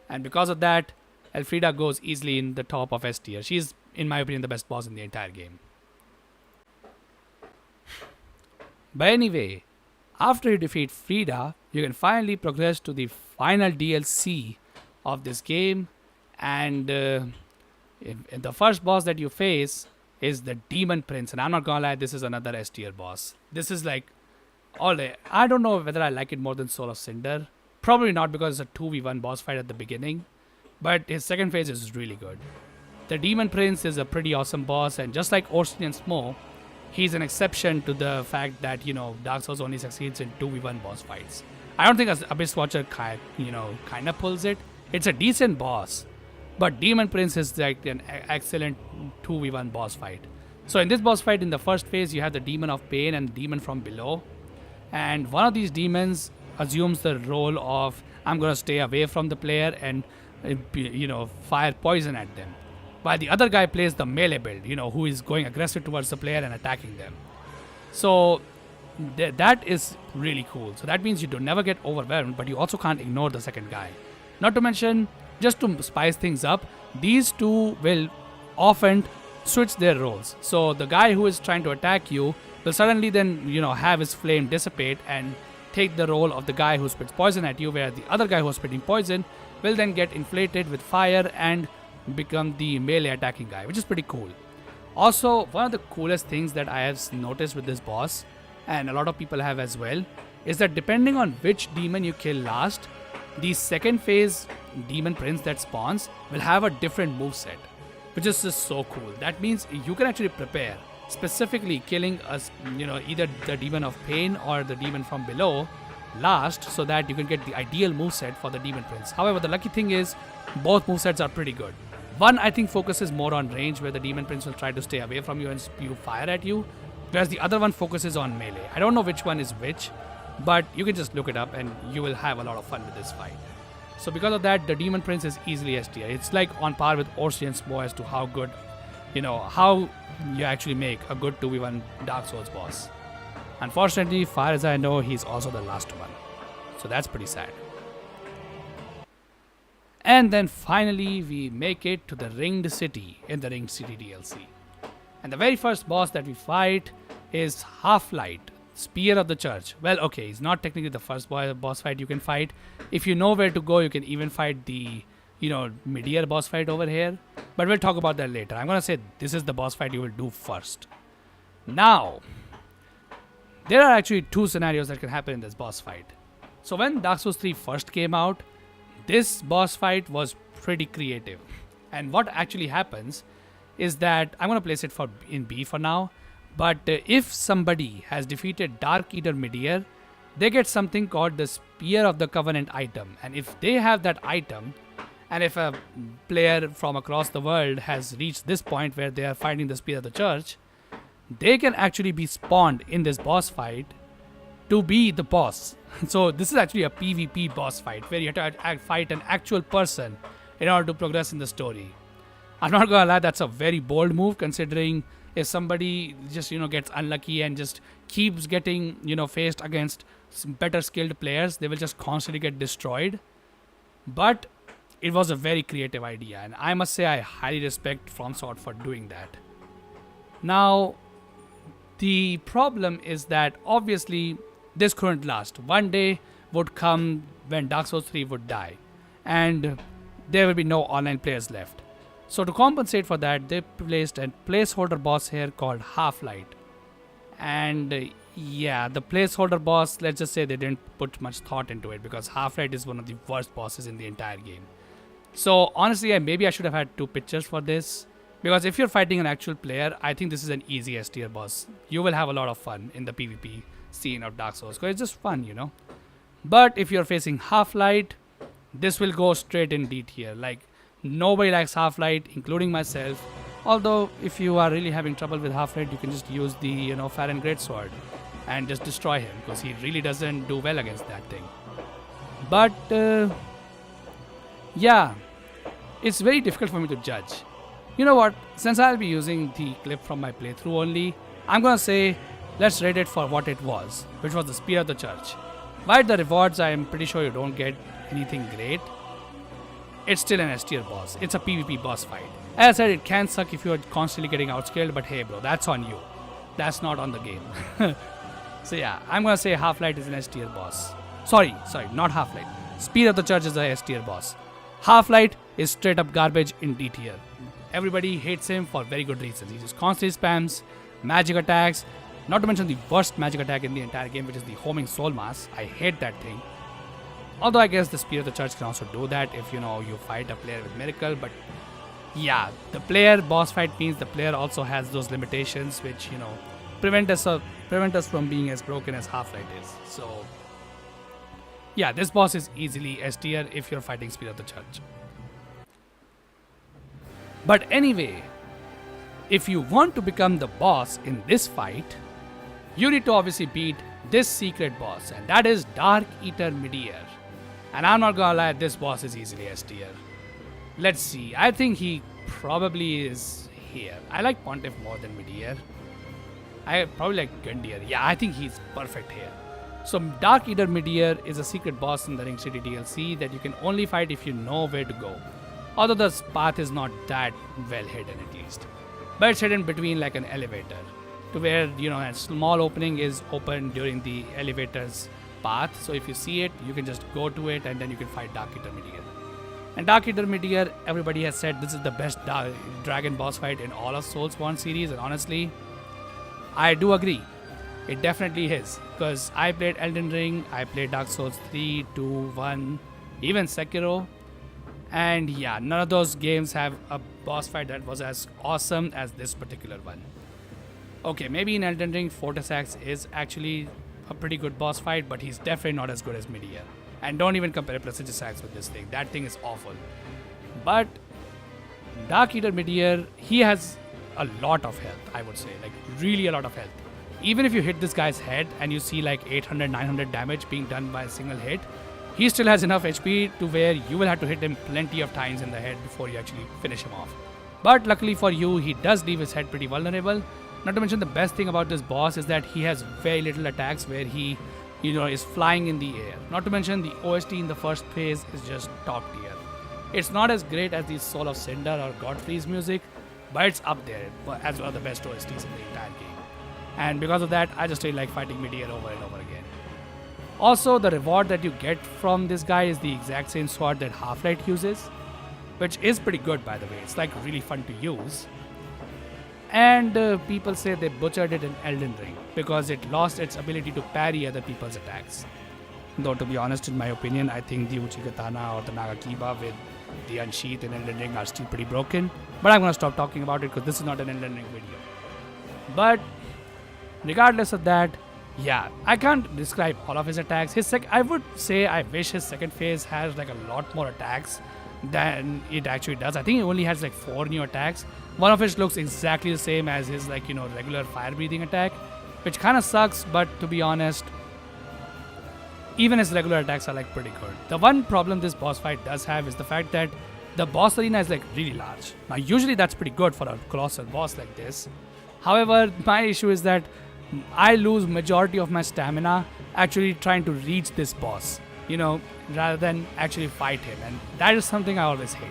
And because of that, Elfrida goes easily in the top of S tier. She's, in my opinion, the best boss in the entire game. But anyway, after you defeat Frida, you can finally progress to the final DLC of this game, and the first boss that you face is the Demon Prince. And I'm not gonna lie, this is another S tier boss. This is like all day. I don't know whether I like it more than Soul of Cinder. Probably not, because it's a 2v1 boss fight at the beginning. But his second phase is really good. The Demon Prince is a pretty awesome boss, and just like Orson and Smo, he's an exception to the fact that, Dark Souls only succeeds in 2v1 boss fights. I don't think Abyss Watcher kind of pulls it. It's a decent boss, but Demon Prince is like an excellent 2v1 boss fight. So in this boss fight, in the first phase, you have the Demon of Pain and Demon from Below. And one of these demons assumes the role of, I'm going to stay away from the player and, fire poison at them. While the other guy plays the melee build, who is going aggressive towards the player and attacking them. So that is really cool. So that means you don't never get overwhelmed, but you also can't ignore the second guy. Not to mention, just to spice things up, these two will often switch their roles. So the guy who is trying to attack you will suddenly then, have his flame dissipate and take the role of the guy who spits poison at you, where the other guy who's spitting poison will then get inflated with fire and become the melee attacking guy, which is pretty cool. Also, one of the coolest things that I have noticed with this boss, and a lot of people have as well, is that depending on which demon you kill last, the second phase Demon Prince that spawns will have a different moveset, which is just so cool. That means you can actually prepare, specifically killing either the Demon of Pain or the Demon from Below last, so that you can get the ideal moveset for the Demon Prince. However, the lucky thing is both movesets are pretty good. One, I think, focuses more on range, where the Demon Prince will try to stay away from you and spew fire at you, whereas the other one focuses on melee. I don't know which one is which, but you can just look it up and you will have a lot of fun with this fight. So because of that, the Demon Prince is easily S tier. It's like on par with Orsi and Smo as to how good, how you actually make a good 2v1 Dark Souls boss. Unfortunately, far as I know, he's also the last one. So that's pretty sad. And then finally, we make it to the Ringed City in the Ringed City DLC. And the very first boss that we fight is Half-Light, Spear of the Church. Well, okay, he's not technically the first boss fight you can fight. If you know where to go, you can even fight the, mid-tier boss fight over here. But we'll talk about that later. I'm going to say this is the boss fight you will do first. Now, there are actually two scenarios that can happen in this boss fight. So when Dark Souls 3 first came out, this boss fight was pretty creative. And what actually happens is that, I'm going to place it in B for now, but if somebody has defeated Dark Eater mid-tier, they get something called the Spear of the Covenant item. And if they have that item, and if a player from across the world has reached this point where they are fighting the Spear of the Church, they can actually be spawned in this boss fight to be the boss. So this is actually a PvP boss fight, where you have to fight an actual person in order to progress in the story. I'm not gonna lie, that's a very bold move, considering if somebody just gets unlucky and just keeps getting faced against some better skilled players, they will just constantly get destroyed. But it was a very creative idea, and I must say I highly respect FromSoft for doing that. Now, the problem is that obviously this couldn't last. One day would come when Dark Souls 3 would die, and there will be no online players left. So to compensate for that, they placed a placeholder boss here called Half-Light. And yeah, the placeholder boss, let's just say they didn't put much thought into it, because Half-Light is one of the worst bosses in the entire game. So honestly, maybe I should have had two pictures for this, because if you're fighting an actual player, I think this is an easy S tier boss. You will have a lot of fun in the PvP scene of Dark Souls, because it's just fun, But if you're facing Half-Light, this will go straight in D tier. Like, nobody likes Half-Light, including myself. Although, if you are really having trouble with Half-Light, you can just use the, Farron Greatsword and just destroy him, because he really doesn't do well against that thing. But, yeah, it's very difficult for me to judge. You know what? Since I'll be using the clip from my playthrough only, I'm gonna say, let's rate it for what it was, which was the Spear of the Church. By the rewards, I am pretty sure you don't get anything great. It's still an S tier boss. It's a PvP boss fight. As I said, it can suck if you're constantly getting outscaled, but hey bro, that's on you. That's not on the game. So yeah, I'm gonna say Half-Light is an S tier boss. Sorry, not Half-Light. Spear of the Church is a S tier boss. Half-Light is straight up garbage in D tier. Everybody hates him for very good reasons. He just constantly spams magic attacks, not to mention the worst magic attack in the entire game, which is the homing soul mass. I hate that thing. Although I guess the Spear of the Church can also do that if you fight a player with Miracle, but yeah, the player boss fight means the player also has those limitations which prevent us from being as broken as Half-Light is. So yeah, this boss is easily S tier if you're fighting Spear of the Church. But anyway, if you want to become the boss in this fight, you need to obviously beat this secret boss, and that is Dark Eater Midir. And I'm not gonna lie, this boss is easily S tier. Let's see, I think he probably is here. I like Pontiff more than Midir. I probably like Gundyr. Yeah, I think he's perfect here. So Dark Eater Midir is a secret boss in the Ring City DLC that you can only fight if you know where to go. Although the path is not that well hidden at least. But it's hidden between like an elevator. To where, a small opening is open during the elevator's path. So if you see it, you can just go to it and then you can fight Dark Eater Midir. And Dark Eater Midir, everybody has said this is the best dragon boss fight in all of Soulsborne series, and honestly, I do agree. It definitely is. Because I played Elden Ring, I played Dark Souls 3, 2, 1, even Sekiro. And yeah, none of those games have a boss fight that was as awesome as this particular one. Okay, maybe in Elden Ring, Fortis Axe is actually a pretty good boss fight, but he's definitely not as good as Midir. And don't even compare Prestigious Axe with this thing. That thing is awful. But Dark Eater Midir, he has a lot of health, I would say. Like, really a lot of health. Even if you hit this guy's head and you see like 800, 900 damage being done by a single hit, he still has enough HP to where you will have to hit him plenty of times in the head before you actually finish him off. But luckily for you, he does leave his head pretty vulnerable. Not to mention, the best thing about this boss is that he has very little attacks where he is flying in the air. Not to mention, the OST in the first phase is just top tier. It's not as great as the Soul of Cinder or Godfrey's music, but it's up there as one of the best OSTs in the entire game. And because of that, I just really like fighting Midir over and over again. Also, the reward that you get from this guy is the exact same sword that Half-Light uses, which is pretty good, by the way. It's like really fun to use. And people say they butchered it in Elden Ring because it lost its ability to parry other people's attacks. Though to be honest, in my opinion, I think the Uchigatana or the Nagakiba with the Unsheath in Elden Ring are still pretty broken. But I'm gonna stop talking about it because this is not an Elden Ring video. But regardless of that, yeah, I can't describe all of his attacks. I would say I wish his second phase has like a lot more attacks than it actually does. I think he only has like 4 new attacks. One of which looks exactly the same as his regular fire breathing attack, which kind of sucks, but to be honest, even his regular attacks are like pretty good. The one problem this boss fight does have is the fact that the boss arena is like really large. Now usually that's pretty good for a colossal boss like this. However, my issue is that I lose majority of my stamina actually trying to reach this boss, rather than actually fight him, and that is something I always hate.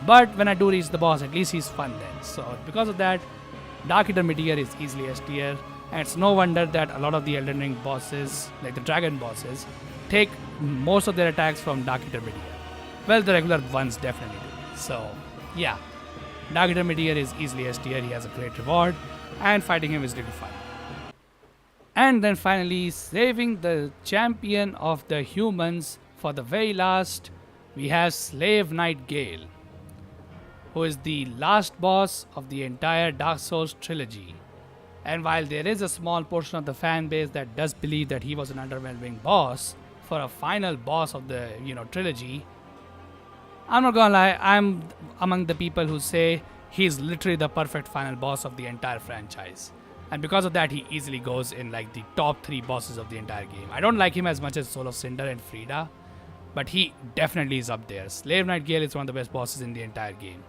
But when I do reach the boss, at least he's fun then. So because of that, Dark Eater Midir is easily S tier, and it's no wonder that a lot of the Elden Ring bosses, like the dragon bosses, take most of their attacks from Dark Eater Midir. Well, the regular ones definitely do. So yeah, Dark Eater Midir is easily S tier. He has a great reward, and fighting him is really fun. And then finally, saving the champion of the humans for the very last, we have Slave Knight Gale, who is the last boss of the entire Dark Souls trilogy. And while there is a small portion of the fan base that does believe that he was an underwhelming boss for a final boss of the trilogy, I'm not gonna lie, I'm among the people who say he's literally the perfect final boss of the entire franchise. And because of that, he easily goes in like the top 3 bosses of the entire game. I don't like him as much as Soul of Cinder and Frida, but he definitely is up there. Slave Knight Gale is one of the best bosses in the entire game.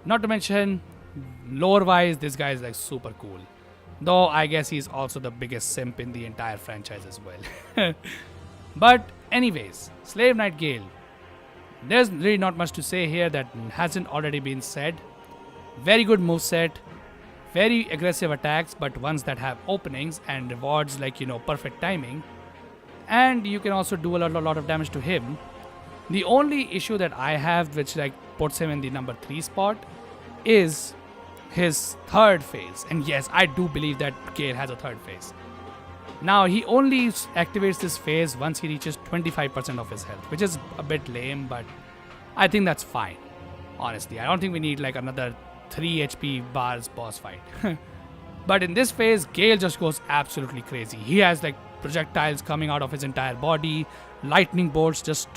Not to mention, lore-wise, this guy is like super cool. Though I guess he's also the biggest simp in the entire franchise as well. But anyways, Slave Knight Gale. There's really not much to say here that hasn't already been said. Very good moveset. very aggressive attacks, but ones that have openings and rewards like, perfect timing. And you can also do a lot of damage to him. The only issue that I have, which like puts him in the number 3 spot, is his third phase. And yes, I do believe that Gale has a third phase. Now, he only activates this phase once he reaches 25% of his health, which is a bit lame, but I think that's fine. Honestly, I don't think we need like another 3 HP bars boss fight. But in this phase, Gale just goes absolutely crazy. He has like projectiles coming out of his entire body, lightning bolts just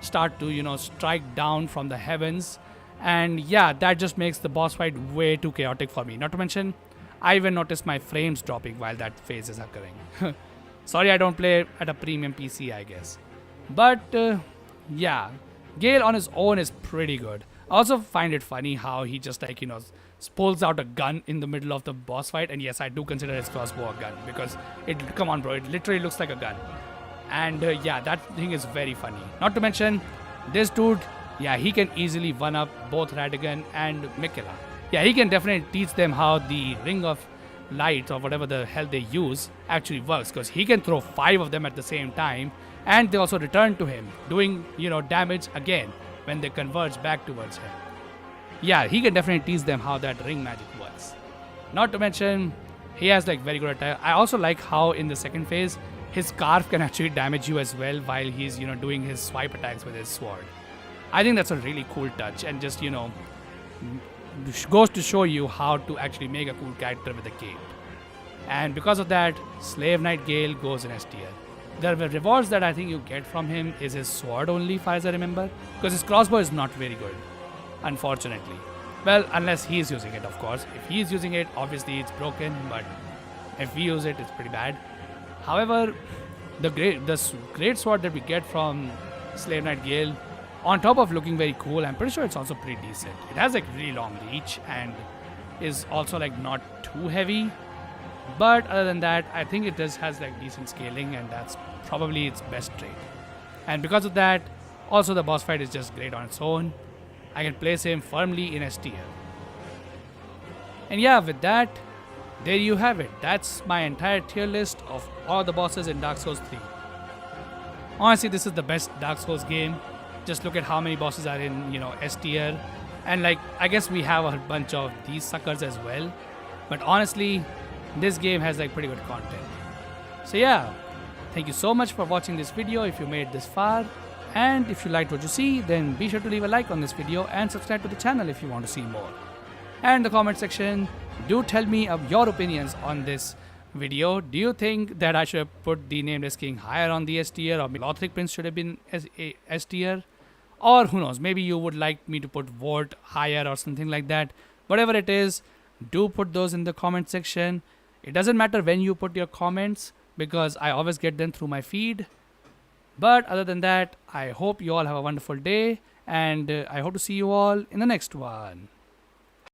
start to strike down from the heavens, and yeah, that just makes the boss fight way too chaotic for me. Not to mention, I even noticed my frames dropping while that phase is occurring. Sorry, I don't play at a premium PC, I guess. But yeah, Gale on his own is pretty good. I also find it funny how he just like pulls out a gun in the middle of the boss fight, and yes, I do consider his crossbow a gun because come on bro, it literally looks like a gun. And yeah, that thing is very funny. Not to mention, this dude, yeah, he can easily one up both Radagon and Miquella. Yeah, he can definitely teach them how the Ring of Light or whatever the hell they use actually works, because he can throw 5 of them at the same time, and they also return to him, doing damage again when they converge back towards him. Yeah, he can definitely teach them how that ring magic works. Not to mention, he has like very good attack. I also like how in the second phase, his scarf can actually damage you as well while he's doing his swipe attacks with his sword. I think that's a really cool touch, and just goes to show you how to actually make a cool character with a cape. And because of that, Slave Knight Gale goes in S tier. The rewards that I think you get from him is his sword only, far as I remember, because his crossbow is not very good, unfortunately. Well, unless he's using it, of course. If he's using it, obviously it's broken, but if we use it, it's pretty bad. However, the great sword that we get from Slave Knight Gale, on top of looking very cool, I'm pretty sure it's also pretty decent. It has like really long reach and is also like not too heavy. But other than that, I think it has like decent scaling, and that's probably its best trait. And because of that, also the boss fight is just great on its own. I can place him firmly in S tier. And yeah, with that, there you have it. That's my entire tier list of all the bosses in Dark Souls 3. Honestly, this is the best Dark Souls game. Just look at how many bosses are in, S tier. And like, I guess we have a bunch of these suckers as well. But honestly, this game has like pretty good content. So yeah, thank you so much for watching this video if you made it this far. And if you liked what you see, then be sure to leave a like on this video and subscribe to the channel if you want to see more. And in the comment section, do tell me of your opinions on this video. Do you think that I should have put the Nameless King higher on the S tier, or Lothric Prince should have been S tier? Or who knows, maybe you would like me to put Vort higher or something like that. Whatever it is, do put those in the comment section. It doesn't matter when you put your comments, because I always get them through my feed. But other than that, I hope you all have a wonderful day, and I hope to see you all in the next one.